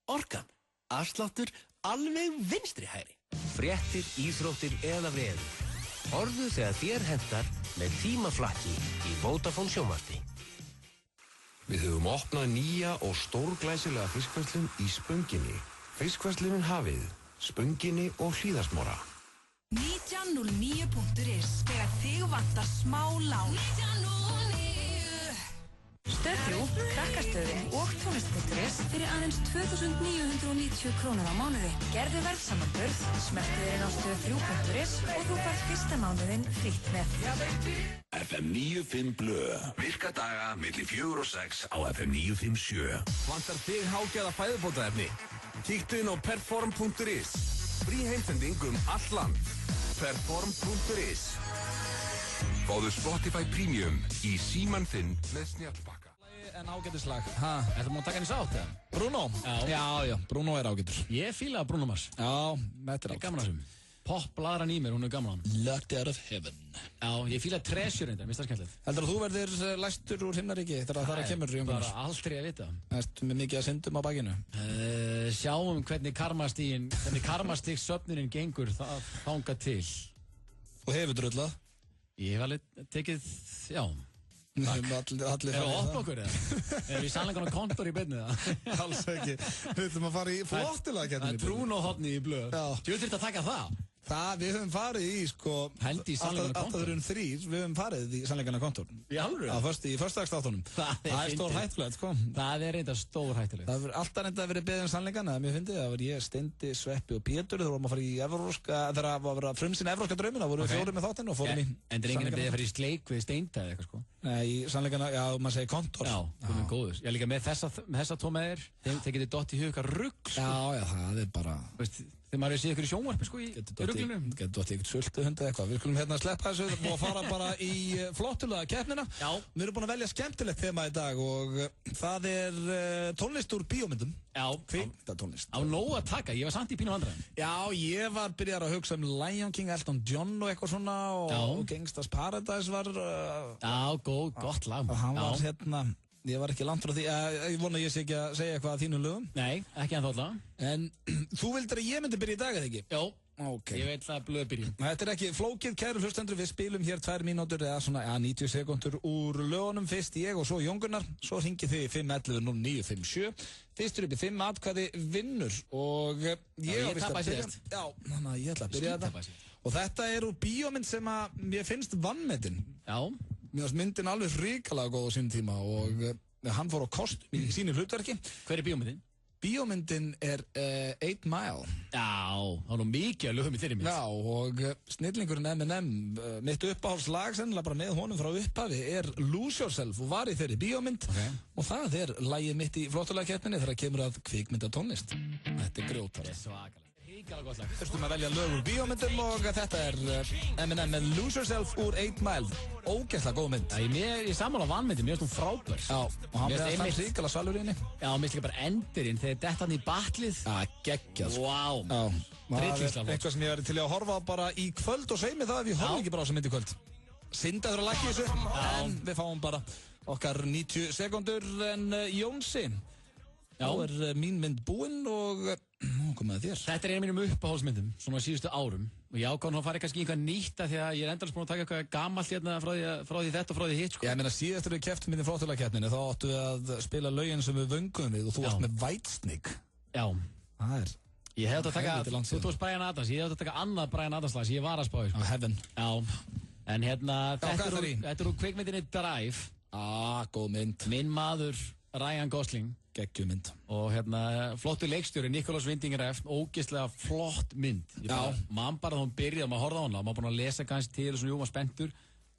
Orkan. Afsláttur alveg vinstri hægri. Fréttir, íþróttir eða veður. Orðu þegar þér hentar með tímaflakki í Vodafone sjónvarpi. Við höfum opnað nýja og stórglæsilega fiskverslun í Spönginni. Fiskverslunin Hafið, Spönginni og Hlíðarsmára. 1909.is þegar þig vantar smá lán. 1909. Stöð 3, krakkastöðin og tónlist.is fyrir aðeins 2.990 krónur á mánuði. Gerðu verðsamanburð, smeltu þér inn á stöð 3.is og þú færð fyrsta mánuðin frítt með. FM 95 Blö. Virka daga milli 4 og 6 á FM 957. Vantar þig hágæða fæðubótaefni? Kíktu inn á perform.is. Frí heimsending allt land. Perform.is. Fáðu Spotify Premium í síman þinn með snjallbakka. En ágætislag. Er það múin að taka henni sátt eða? Bruno? Já, Bruno er ágætur. Ég fíla Bruno Mars. Já, þetta er ágætt. Ég er gaman að þessum. Pop bladran í mér, hún er gaman á hann. Locked out of heaven. Já, ég fíla Treasure reyndar, mér finnst það skemmtilegt. Heldur að þú verðir læstur úr himnaríki þegar það kemur í umhverfis? Bara aldrei að vita. Ertu með mikið að syndum á bakinu? Sjáum hvernig karmastík söfnunin gengur þanga til. Og hefur drullað? Ég hef alveg tekið, já. Allir Er það opn okkur eða? Er við sannleikan á kontor í beinni það? Alls ekki. Við ætlum að fara í flottilega Það er Bruno-hotni í blöð. Þú þurft að taka það? Við höfum farið í, Hendi í sannleikan á kontor? 803, við höfum farið í sannleikan á kontor. Í alvöru? Í förstagsþáttunum. Það er stór hættulegt, Það er reynda stór hættulegt. Það er alltaf reynda að vera beðið um sannleikan, eða mér fyndi það var ég, Steindi, Sveppi og Pétur, þegar vorum að fara í evróska, þegar að vera frumsinn evróska draumina, vorum við 4 með þáttinn og fórum í En það er enginn að beðið að fara í sleik við Steinda eða eitthvað Nei, í sannleikana, já, maður segir kontor. Já, þú erum góður. Ég er líka með þessa tvo með þér, þeir getið dott í hug rugg, Já, það er bara þegar maður er að sé ykkur í sjónvarpi, í rugglinu. Getur dott í ykkur sultuhund eða eitthvað. Við skulum sleppa þessu og fara bara í flottulega keppnina. Já. Við erum búin að velja skemmtilegt þema í dag og það er tónlist úr bíómyndum. Já. Kvikmyndatónlist. Á nóg að taka, ég var samt í pínu vandræðum. Já, ég var byrjar að hugsa Lion King, Elton John og eitthvað svona og Gangsta's Paradise var... Já, gott lag. Og hann var ég var ekki langt frá því, ég vona að ég sé ekki að segja eitthvað að þínum lögum. Nei, ekki ennþá lag. En þú vildir að ég myndi byrja í dag, eða ekki? Jó, okay. Ég veit það blöð byrjun. Þetta er ekki flókið, kæru hlustendur, við spilum hér 2 mínútur eða svona 90 sekundur úr lögunum, fyrst ég og svo Jón Gunnar, svo hringið þið í 511-0957, fyrstur upp í 5 atkvæði vinnur og ég tapaði síðast. Já, þannig að ég ætla að byrja þetta. Og þetta er úr bíómynd sem að mér finnst vanmetin. Já. Mér finnst myndin alveg hrikalega góð á sínum tíma og hann fór á kostum í sínu hlutverki. Hver er bíómyndin? Bíómyndin er 8 Mile. Já, það er nú mikið að lögum í þeirri mynd. Já, og snillingurinn M&M, mitt uppáhaldslag sennilega bara með honum frá upphafi er Lose Yourself og var í þeirri bíómynd og það er lagið mitt í flottulega keppninni þegar það kemur að kvikmyndatónlist. Þetta er grjótara. Þurftum að velja lög úr bíómyndum og þetta er M&M með Lose Yourself úr 8 Mile. Ógeðslega góð mynd. Ég sammála vanmyndin, mér finnst hún frábær. Já, og hann er það ríkala svalur í henni. Já, mér finnst líka bara endurinn þegar þetta hann í batlið. Já, geggjað. Vá. Það er eitthvað sem ég verið til að horfa á bara í kvöld og segja mig það ef ég horfa ekki bara á þessa mynd í kvöld. Synda þurfa að lækja þessu, en við fáum bara okkar 90 sekundur en Jónsi. þá mín mynd búinn og komið að þér. Þetta einu mínum uppáhaldsmyndum, svona síðustu árum. Og ég ákváði að fara kannski í eitthvað nýtt af því að ég endalaust búinn að taka eitthvað gamalt hérna frá því þetta og frá því hitt, sko. Já, ég meina síðast þegar við keftum inn í flottulegakeppninni, þá áttum við að spila lögin sem við vöngum við og þú varst með Whitesnake. Já. Það er... Ég hefði átt að taka, þú tókst Bryan Adams, ég hefði átt að taka annað Bryan Adams lag sem ég var að spá í, sko. Heaven. Já. En hérna, þetta úr kvikmyndinni Drive. Góð mynd. Minn maður Ryan Gosling. Geggjumynd. Og hérna, flottu leikstjóri, Nicholas Winding Refn, ógeðslega flott mynd. Man bara þá hún byrjaði, maður horfði á hana, maður búinn að lesa kannski til og svona, maður spenntur.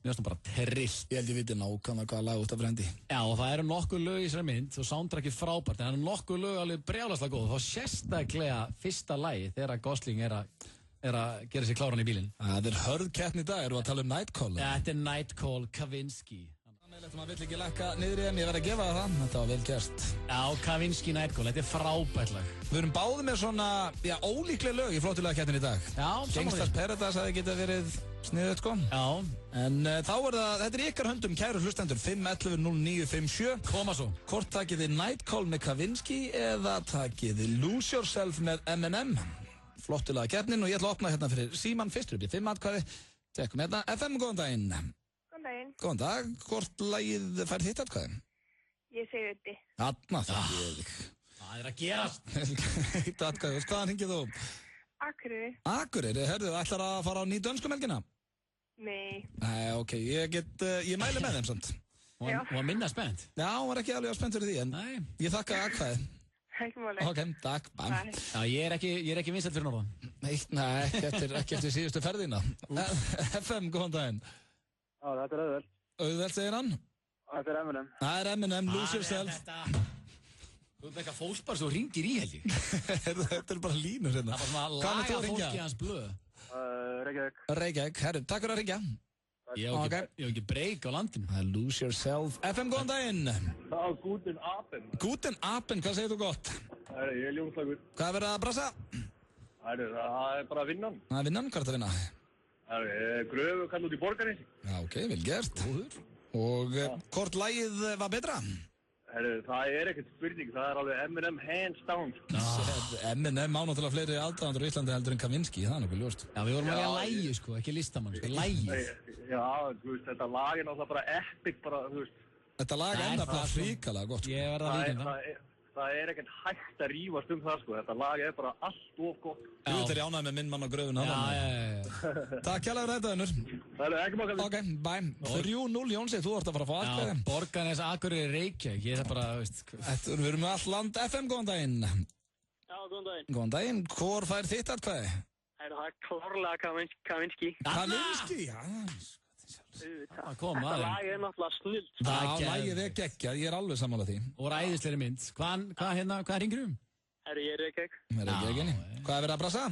Mér finnst hún bara trillt. Ég held ég viti nákvæmlega hvaða lag út af frendi. Já, og það eru nokkuð lög í þessari mynd, og soundtrackið frábært, en það eru nokkuð lög alveg brjálaslega góð. Þá sérstaklega fyrsta lagi þegar Gosling er að gera sér kláran í bílinn. Það hörð keppni í dag, erum við að tala um Nightcall? Ja, þetta Nightcall Kavinsky. Maður vill ekki lækka niður í ég verð að gefa það. Þetta var vel gert. Já, Kavinsky Nightcall, þetta frábært lag. Við erum báðið með svona, ólíklega lög í flottulegakeppninni í dag. Já, Gangsters Paradise hefði getað verið sniðugt, sko. Já. En þá þetta ykkar höndum, kæru hlustendur, 511-0957. Koma svo. Hvort takið þið Nightcall með Kavinsky eða takið þið Lose Yourself með M&M. Flottulegakeppnin og ég ætla að opna hérna fyrir Síman fyrstur upp í 5 atkvæði. Tekum hérna FM, góðan daginn. Góðan dag, hvort lagið fær þitt atkvæði? Ég segi Öddi. Þarna þekki ég þig. Það að gerast. Eitt atkvæði, hvaðan hringið þú? Akureyri. Akureyri, herðu, ætlar að fara á ný dönsku helgina? Nei. Nei, ok, ég mæli með þeim samt. Hún var minna spennt. Já, hún var ekki alveg spennt fyrir því, en ég þakka atkvæði. Ekki máli. Ok, takk, bæm. Já, ég er ekki vinsæll fyrir norðan. Nei, ekki eftir síðustu ferðina. FM, góðan daginn. Já, þetta Auðveld. Auðveld, segir hann? Þetta M&M. Það M&M, Lose Yourself. Þú veit eitthvað fólksbar sem ringir í helgi. Þetta bara línur hérna. Það var svona að laga fólki hans blöð. Reykjavík, herru, takk fyrir að ringja. Ég hef ekki breyk á landinu. Lose Yourself. FM, góðan daginn. Já, Guten Abend. Guten Abend, hvað segir þú gott? Ég er ljómslagur. Hvað er verið að brasa? Það er bara vinnan. Það er vinnan, hvað er þetta að vinna? Gröfu kall út í borgarni. Já, ok, vel gert. Góður. Og hvort lagið var betra? Það er ekkert spurning, það er alveg M&M hands down. M&M á náttúrulega fleiri aðdáðandur í Íslandi heldur en Kavinsky, það er nokkuð ljóst. Já, við vorum alveg að lægi, sko, ekki listamann, sko, lægi. Já, þú veist, þetta lag er náttúrulega bara epic, bara, þú veist. Þetta lag er ennabla fríkala gott, sko. Ég verða að líka það. Það er ekkert hægt að rífast það, sko. Þetta lag er bara allt of gott. Þú veit þeir ánægði með minn mann á gröfuna. Já. Takk hjá fyrir þetta, Unnur. Það er ekki makað. Ok, bæ. 3-0, Jónsi, þú ert að fara að fá aðkvæði. Já, Borgarnes, Akureyri, Reykjavík, ég er bara, veist. Við erum með all land. FM, góðan daginn. Já, góðan daginn. Góðan daginn. Hvor fær þitt aðkvæði? Það er klárlega Kavinsky. Kavinsky, já. Þetta lag er náttúrulega snill. Já, lagið er geggjað, ég er alveg sammála því. Og ræðisleiri mynd. Hvað ringir um? Ég er Reykjavík. Hvað er verið að brasa?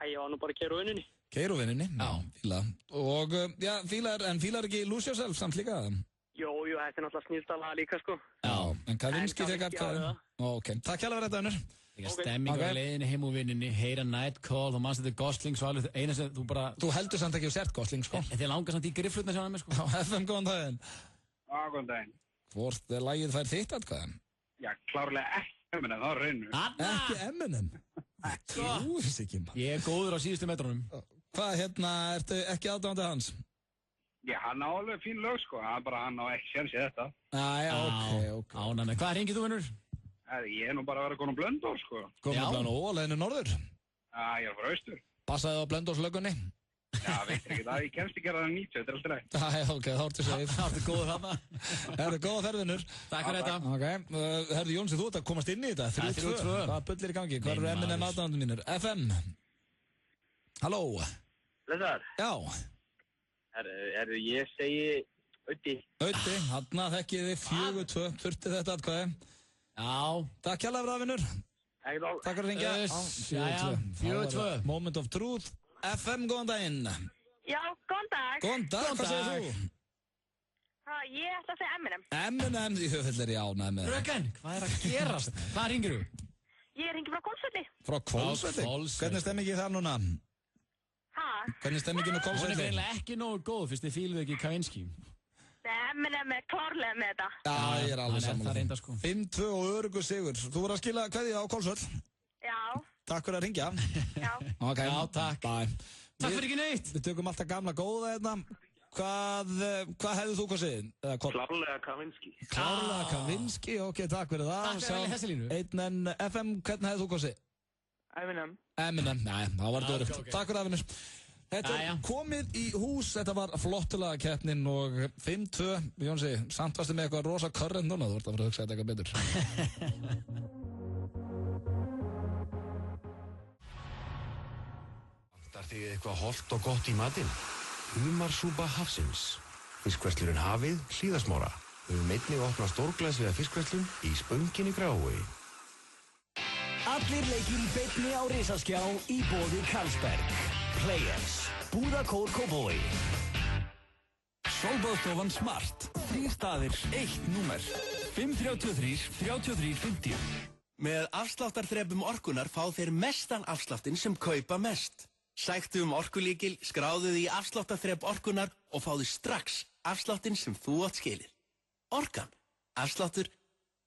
Ég var nú bara að keyra á vinnunni. Keyra á vinnunni? Já. Fíla. Og, já, fílar ekki Lose Yourself samt líka? Jú, þetta er náttúrulega snillt að laga líka, sko. Já, en Kavinsky fekk atkvæði. Ok, takk hjá fyrir þetta, Unnur. Stemming á leiðinni heim úr vinninni, heyra Nightcall, þú mannst þetta er Gosling, svo alveg eina sem þú bara... Þú heldur samt ekki að sért Gosling, sko. Þið langar samt í grifflutna sjá hann með, sko. Já, FM, góðan daginn. Já, góðan daginn. Hvort lagið fær þitt atkvæðan? Já, klárlega ekki M&M, það er raunum. Ekki M&M? Þú veist ekki maður. Ég er góður á síðustu metrónum. Hvað, ertu ekki aðdáðandi hans? Já, hann á alveg fín lög, sko. Hann á ekki séns í þetta. Ok. Ánæmi. Hvað ringið þú, Unnur? Ég er nú bara að vera konum Blöndós, sko. Konum Blöndós, leðinu norður? Já, ég er frá austur. Passaði á Blöndóslögunni? Já, veitir ekki það, ég kemst ekki að það 90, þetta er alltaf rætt. Já, ok, þá ertu segið. Það ertu góður þarna. Herðu, góða ferðinur. Takk fyrir þetta. Ok, herðu Jónsi, þú ert að komast inn í þetta. 3-2. Hvað bullir í gangi? Hvað eru M&M aðdáðandur mínir? FM. Halló. Blessaður. Já. Herðu, ég segi Öddi. Öddi, hann þekkið þið 4-2, þurfti þetta atkvæði. Já. Takk hjálpa fyrir Unnur. Takk fyrir að ringja. 4-2. Moment of truth. FM, góðan daginn. Já, góðan dag. Góðan dag, hvað segir þú? Ég ætla að segja M&M. M&M, því höfðlega er ég ánægð með. Fröken, hvað er að gerast? Hvað ringir þú? Ég ringi frá Hvolsvelli. Frá Hvolsvelli? Hvernig stemmingið þar núna? Hæ? Hvernig stemmingið með Hvolsvelli? Hún er eiginlega ekki nógu góð, fyrst þið fíluðu ekki Kavinsky. Nei, Eminem er klárlega með þetta. Já, ég er alveg saman. Það er reynda sko. 5-2 og öruggur sigur. Þú voru að skila kveðja á Kolsvöll. Já. Takk fyrir að ringja. Já. Ok. Já, takk. Bye. Takk fyrir ekki neitt. Við tökum alltaf gamla góða hérna. Hvað hefðu þú kosið? Klárlega Kavinski. Klárlega Kavinski, ok, takk fyrir það. Takk fyrir að velja þessi línu. 1N FM, hvernig hefðu þú kosið? Eminem. Nei, það var þetta örugt. Takk fyrir aðvinnur. Þetta er komið í hús, þetta var flottulega keppnin og 5-2, Jónsi, samt varstu með eitthvað rosa körrend núna, þú ert að fara að hugsa þetta eitthvað betur. Vantar þig eitthvað hollt og gott í matinn? Humarsúpa hafsins. Fiskverslurinn Hafið, Hlíðasmára. Við höfum einnig opnað stórglæslega fiskverslun í Spönginni Grávói. Allir leikir í beinni á risaskjá í boði Carlsberg. Players, Búðakór Kópavogi. Sólbaðstofan Smart. 3 staðir, 1 númer. 533 3350. Með afsláttarþrepum orkunar fá þeir mestan afsláttinn sem kaupa mest. Sæktu orkulíkil, skráðu því afsláttarþrep orkunar og fáðu strax afsláttinn sem þú átt skilið. Orkan. Afsláttur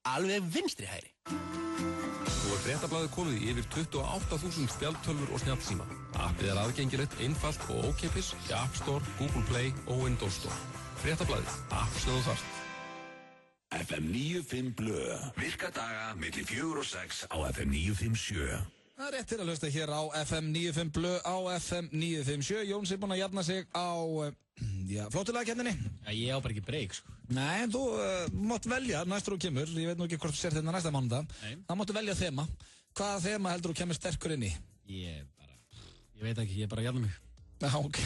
alveg vinstri hægri. Nú er Fréttablaðið komið í yfir 28.000 spjaldtölvur og snjallsíma. Appið er aðgengilegt, einfalt og ókeypis í App Store, Google Play og Windows Store. Fréttablaðið, app sem þú þarft. FM 95 Blö. Virka daga milli 4 og 6 á FM 957. Það er réttir að hlusta hér á FM 95 Blö á FM 957. Jóns er búinn að jafna sig á flottulega keppninni. Já, ég á bara ekki breyk, sko. Nei, þú mátt velja næstur þú kemur. Ég veit nú ekki hvort þú sért hérna næsta mánudag. Það máttu velja þema. Hvaða þema heldur þú kemur sterkur inn í? Ég veit ekki, ég bara jafna mig. Já, ok.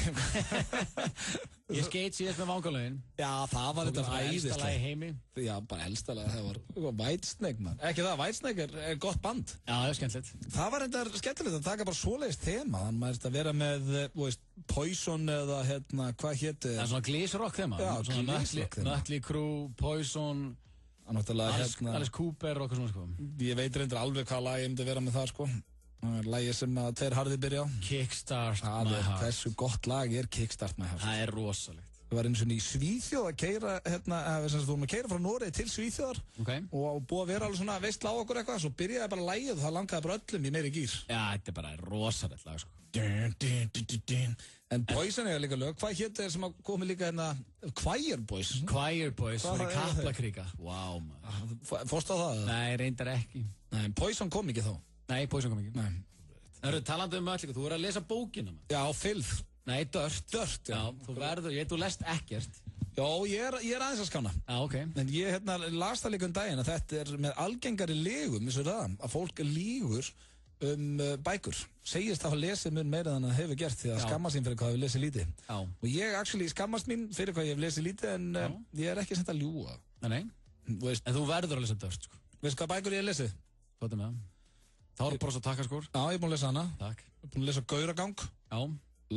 Ég skeit síðast með vangalögin. Já, það var þetta æðislega. Elsta lag í heimi. Já, bara elsta lag, það var Whitesnake, mann. Ekki það, Whitesnake er gott band. Já, það er skemmtilegt. Það var þetta skemmtilegt að taka bara svoleiðist þema. Þannig maður að vera með, Poison eða, hvað héti? Það er svona glísrock þema. Já, glísrock þema. Mötley Crüe, Poison, Alice Cooper og eitthvað svona, sko. Ég veit reyndar alveg hvað lag ég myndi vera með það, sko. Lagið sem að tveir harði byrja á. Kickstart My Heart. Hversu gott lag er Kickstart My Heart? Það er rosalegt. Við varum eins og í Svíþjóð að keyra, við vorum að keyra frá Noregi til Svíþjóðar og búið að vera alveg svona veistla á okkur eitthvað, svo byrjaði bara lagið og það langaði bara öllum í meiri gýr. Já, þetta er bara rosalegt lag, sko. En Poison er líka lög, hvað hétt er sem að komi líka Choir Boys? Choir Boys, það er Kaplakríka. Vá, maður. Fórstu á það? Nei, reyndar ekki. Nei, Poison kom ekki þá. Nei, Poison kom ekki. Nei. Það eru talandi um öll, þú verður að lesa bókina, maður. Já, Filth. Nei, Dirt. Dirt, já. Já, þú verður, þú lest ekkert. Já, ég er aðeins að skána. Já, ok. En ég las það líka daginn að þetta er með algengari legum, eins og það, að fólk lígur bækur. Segist að hafa lesið mun meira en það hefur gert því að skammast sín fyrir hvað hefur lesið lítið. Já. Og ég actually skammast mín fyrir hvað ég hef lesið lítið en ég er ekki sent að ljúga. Nei. En þú verður að lesa Dirt, sko. Veistu hvað bækur ég hef lesið? Hvað er með það? Þá er bara svo takkaskór. Já, ég er búinn að lesa hana. Takk. Ég er búinn að lesa Gauragang. Já.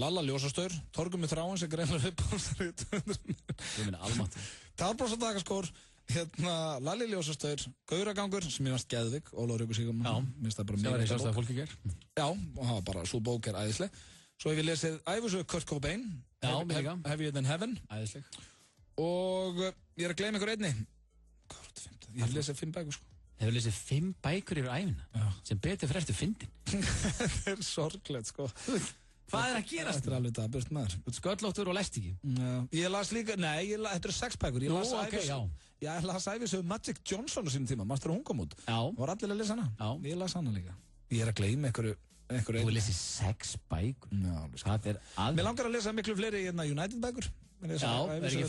Lalla ljósastaur. Torgum með þráin sem greinlega viðbálsarið. Ég minna almáttu. Tárbrosa takkaskór. Lalli ljósastaur. Gauragangur sem ég varst geðvik. Ólafur Jökull Sigurmann. Já. Minnst það bara mjög mjög sjálfstæða fólki ger. Já, og það var bara svo bók er æðisleg. Svo hef ég lesið æfisögu Kurt Cobain. Já, mér líka. Heavier Than Heaven. Æðisleg. Og ég er að gleyma ykkur einni. Hvað var þetta? Ég hef lesið 5 bækur, sko. Hefur lesið 5 bækur yfir æfina? Já. Sem betur fyrir eftir fyndin. Það er sorglegt, sko. Hvað er að gerast? Þetta er alveg það, burt maður. Sköllóttur og lest ekki? Já. Ég las líka, þetta eru 6 bækur. Nú, ok, já. Ég las æfisögu Magic Johnson á sínum tíma, manstu hún kom út. Já. Var allir að lesa hana? Já. Ég las hana líka. Ég er að gleyma einhverju. Þú hefur lesið 6 bækur? Já. Það er alveg. Mér langar að lesa miklu fleiri United bækur. Já, er ekki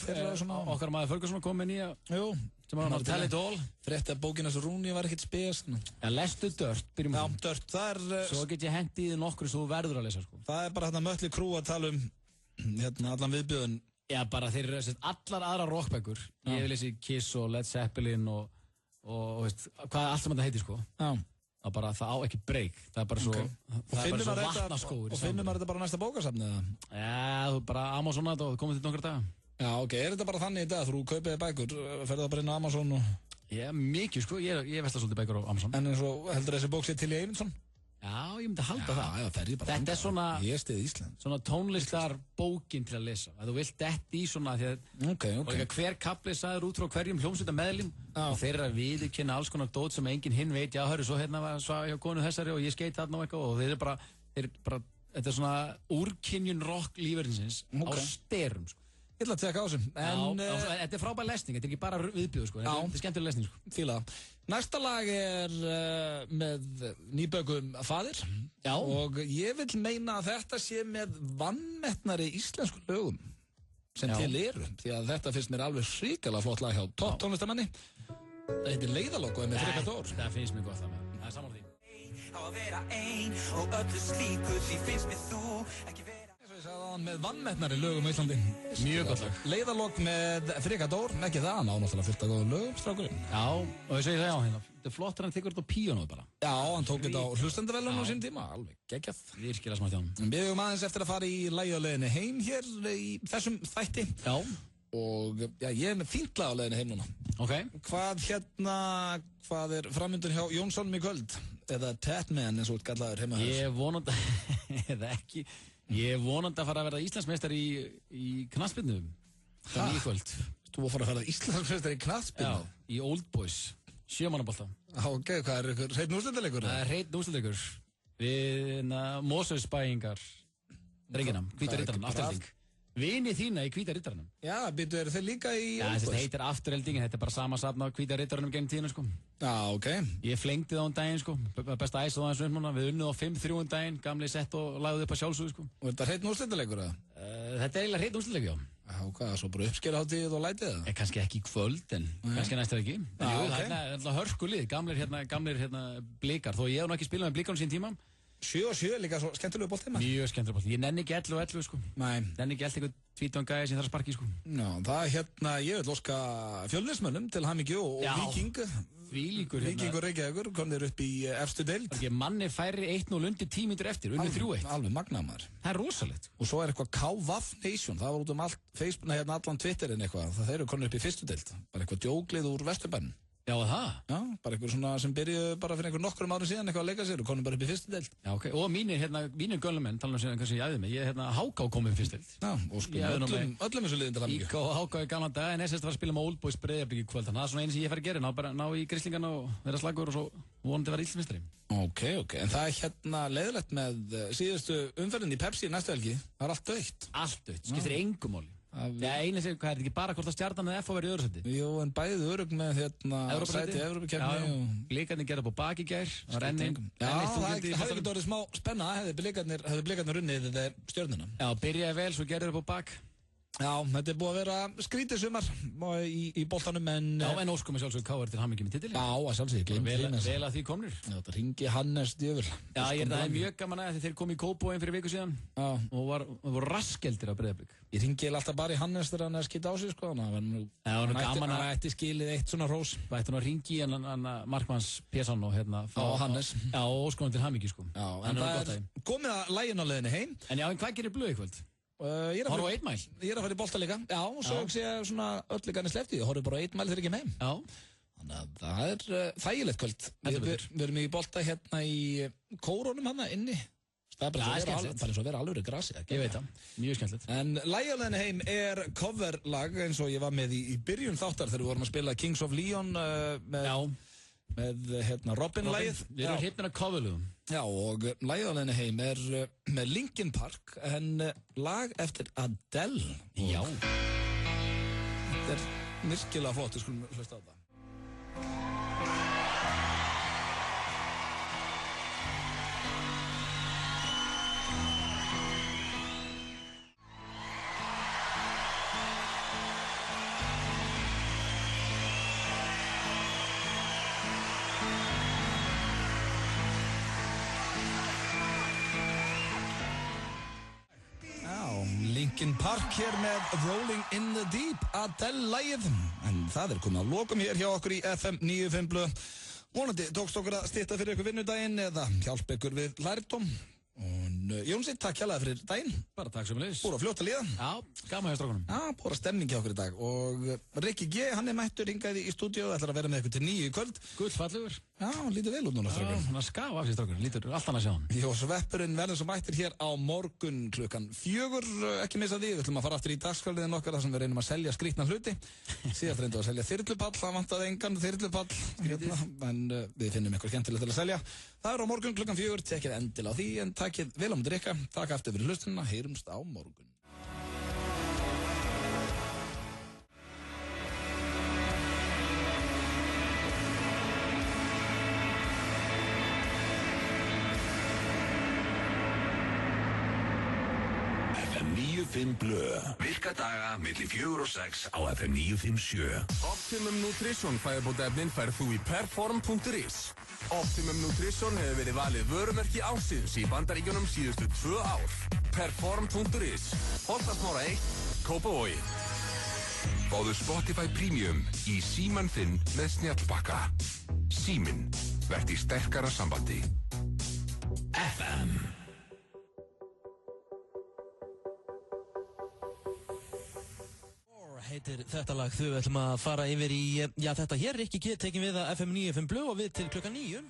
okkar maður Ferguson kom með nýja? Jú. Sem var hann að tella it all. Frétti að bókina svo Rúni var ekkert spes. Já, lestu Dirt, byrjum hún. Já, Dirt, það er... Svo get ég hendi í þið nokkur svo þú verður að lesa, sko. Það er bara hérna Mötley Crüe að tala allan viðbjöðun. Já, bara þeir eru allar aðra rockbækur. Ég hef lesið Kiss og Led Zeppelin og veist, hvað allt sem þetta heitir, sko. Já. Það á ekki breyk. Það er bara svo, það er bara svo vatnaskóður. Og finnum maður þetta bara næsta bókasafni, eða? Já, þú bara Amazon þetta og komið til nokkra daga. Já, ok, er þetta bara þannig í dag? Þú kaupiði bækur, ferði það bara inn á Amazon og... Já, mikið, sko. Ég vesla svolítið bækur á Amazon. En eins og heldur þessi bók sér til í Eyvindsson? Já, ég myndi halda það. Já, fer ég bara. Þetta svona... Ég stiði Ísland. Svona tónlistar bókin til að lesa. Að þú vilt detti í svona því að... Ok. Og hver kapli sagður út frá hverjum hljómsveitar meðlim. Og þeir eru að viðurkenna alls konar dót sem enginn hinn veit. Já, hörru, svo hérna var hjá konu þessari og ég skeit þarna og eitthvað. Og þeir eru bara... Þetta er svona úrkynjun rock lífverðinsins á styrum, sko. Ég ætla að teka á þessum. Þetta er frábær lesning, þetta er ekki bara viðbjóð, sko. Þetta er skemmtileg lesning, sko. Fíla. Næsta lag er með nýbökum Faðir. Já. Og ég vil meina að þetta sé með vanmetnari íslensku lögum sem til eru. Því að þetta finnst mér alveg hrikalega flott lag hjá topp tónlistamanni. Það heitir Leiðalokk og er með Frikka Dór. Það finnst mér gott það með. Það er saman á því. Á að vera ein og öllu slíku því finnst mér þú ekki vera. Eins og ég sagði hann með vannmettnari lögum á Íslandi. Mjög gott lag. Leiðalokk með Frikka Dór, ekki það, hann á náttúrulega fullt af góðum lögum, strákurinn. Já, og þess að ég segja á hérna, þetta er flottar en þykkur þetta á píónuð bara. Já, hann tók þetta á hlustendavelun á sín tíma, alveg geggjað. Virkilega smart hjá hann. Við höfum aðeins eftir að fara í lagi á leiðinni heim hér í þessum þætti. Já. Og já, ég er með fínt lag á leiðinni heim núna. Ok. Hvað er framöndan hjá Jónssonum í kvöld? Eða Tatman eins og kallaður heima þess? Ég er vonandi, eða ekki, ég er vonandi að fara að verða Íslandsmeistar í knattspyrnu. Það er í kvöld. Þú að fara að verða Íslandsmeistar í knattspyrnu? Já, í Old Boys, 7 mannabolta. Ok, hvað er ykkur, hreinn úrslitaleikur? Það er hreinn úrslitaleikur. Við Mosfellsbæingar, drengina, Hvíta Riddarann, afturhelding. Vinið þína í Hvíta Riddaranum. Já, býtu, eru þeir líka í Old Boys? Já, þetta heitir afturhelding, þetta er bara sama safn á Hvíta Riddaranum gegnum tíðina, sko. Já, ok. Ég flengdi það á daginn, sko, besta æs og aðeins við unnið á 5-3 daginn, gamli sett og lagði upp að sjálfsögðu, sko. Og er þetta hreinn úrslitaleikur, eða? Þetta er eiginlega hreinn úrslitaleikur, já. Já, hvað, svo bara uppskeruhátíð og lætið það? Kannski ekki í kvöld, en kannski næst ekki. Jú, það er alltaf hörkulið, gamlir Blikar, þó ég hef nú ekki spilað með Blikarnum sín tíma. 7-7 líka svo skemmtilegu bolti maður. Mjög skemmtilegu bolti. Ég nenni ekki 11-11 sko. Nei. Nenni ekki alltaf eitthvað 20 gæði sem þarf að sparki sko. Já, það ég vil óska Fjölnismönnum til hamingju og Víking. Víkingur Reykjavíkur komnir upp í efstu deild. Manni færi 1-0 undir 10 mínútur eftir, undir 3-1. Alveg magnamaður. Það er rosalegt. Og svo er eitthvað KVAF Nation, það var út allt Facebook, allan Twitterinn eitthvað. Þeir eru komnir upp í fyrstu deild. Bara eitthvað djóglið úr Vesturbænum. Já, það? Já, bara eitthvað svona sem byrjuðu bara fyrir nokkrum árum síðan eitthvað að leika sér og komum bara upp í fyrstu deild. Já, ok. Og mínir gölumenn, tala síðan kannski ég æði mig. Ég HK komið upp í fyrstu deild. Já, og sko öllum þessu liðin til hamingju. IK og HK í gamla dag, en SS var að spila með Old Boys Breiðablik í kvöld. Þannig að það er svona einu sem ég fær að gera, ná í grislingarna og vera slagur og svo vonandi vera Íslandsmeistari. Ok. En það er leiðilegt með síðustu umferðin í Pepsi næstu helgi. Það er allt dautt. Allt dautt, skiptir engu máli. Já, einu sem, hvað er þetta ekki bara hvort að Stjarnan eða FH verið í öðru sæti? Jú, en bæðið örugg með sæti Evrópukeppni og... Blikarnir gerði upp á bak í gær, það var enni... Já, það hefði ekki orðið smá spenna, hefði Blikarnir runnið Stjörnuna. Já, byrjaði vel, svo gerði upp á bak. Já, þetta er búið að vera skrítið sumar í boltanum, en... Já, en óskum að sjálfsögðu KR til hamingju með titilinn. Já, að sjálfsögðu, vel að því komnir. Já, þetta ringi Hannes djöful. Já, það er mjög gaman að þeir komu í Kópavogi fyrir viku síðan og voru raskeldir af Breiðablik. Ég ringi alltaf bara í Hannes þegar hann er skipt á sig, sko, hann ætti skilið eitt svona hrós. Það ætti hann að ringi í hann Markmanns Pésan og hérna... Já, Hannes. Já, óskum til hamingju, sko. Já, en það er komið að laginu á leiðinni heim. En já, en hvað gerir Blöð í kvöld? Horfa á 1 mæl? Ég er að fara í bolta líka. Já, og svo sé ég svona öll líka hann sleppti. Ég horfa bara á 1 mæl þegar ég kem heim. Já. Þannig að það er þægilegt kvöld. Við erum í bolta hérna í kórónum hann inni. Það er bara eins og að vera alveg grasi. Ég veit það. Mjög skemmtilegt. En lagið heim er coverlag eins og ég var með í byrjun þáttar þegar við vorum að spila Kings of Leon með Robin-lagið. Við erum hittnir að coverlugum. Já, og lagið á leiðinni heim er með Linkin Park, en lag eftir Adele. Já. Þetta er virkilega flott, við skulum hlusta á það. Linkin Park hér með Rolling in the Deep, Adele-lagið, en það er komið að lokum hér hjá okkur í FM 95 Blöð. Vonandi tókst okkur að stytta fyrir ykkur vinnudaginn eða hjálpa ykkur við lærdóm, og Jónsi, takk hérlega fyrir daginn. Bara takk sömuleiðis. Búið að fljóta líða. Já, gaman hjá strákunum. Já, búið að stemning hjá okkur í dag. Og Rikki G, hann mættur hingað í stúdíu, ætlar að vera með ykkur til 9 í kvöld. Gullfallegur. Já, hann lítur vel út núna, strákur. Já, hann skaf af sér strákur, lítur allt annað sjá hann. Jó, sveppurinn verður svo mættir hér á morgun klukkan 4, ekki missa því. Við ætlum að fara aftur í dagskrárliðin okkar þar sem við reynum að selja skrýtna hluti. Síðast reyndum að selja þyrlupall, það vantaði engan þyrlupall hérna, en við finnum eitthvað skemmtilegt til að selja. Það er á morgun klukkan 4, tekkið endilega á því, en takkið vel á móti Rikka. Takk aftur fyrir hlustunina, heyrumst á morgun. FM 95 Blö. Virka daga milli 4 og 6 á FM 957. Optimum Nutrition fæðubótaefnin færð þú í perform.is. Optimum Nutrition hefur verið valið vörumerki ársins í Bandaríkjunum síðustu 2 ár. Perform.is. Holtasmára 1, Kópavogi. Fáðu Spotify Premium í síman þinn með snjallbakka. Síminn, verð í sterkara sambandi. FM. Heitir þetta lag, þau ætlum að fara yfir í, já þetta hér Rikki G tekin við að FM 95 Blö og við til klukkan 9.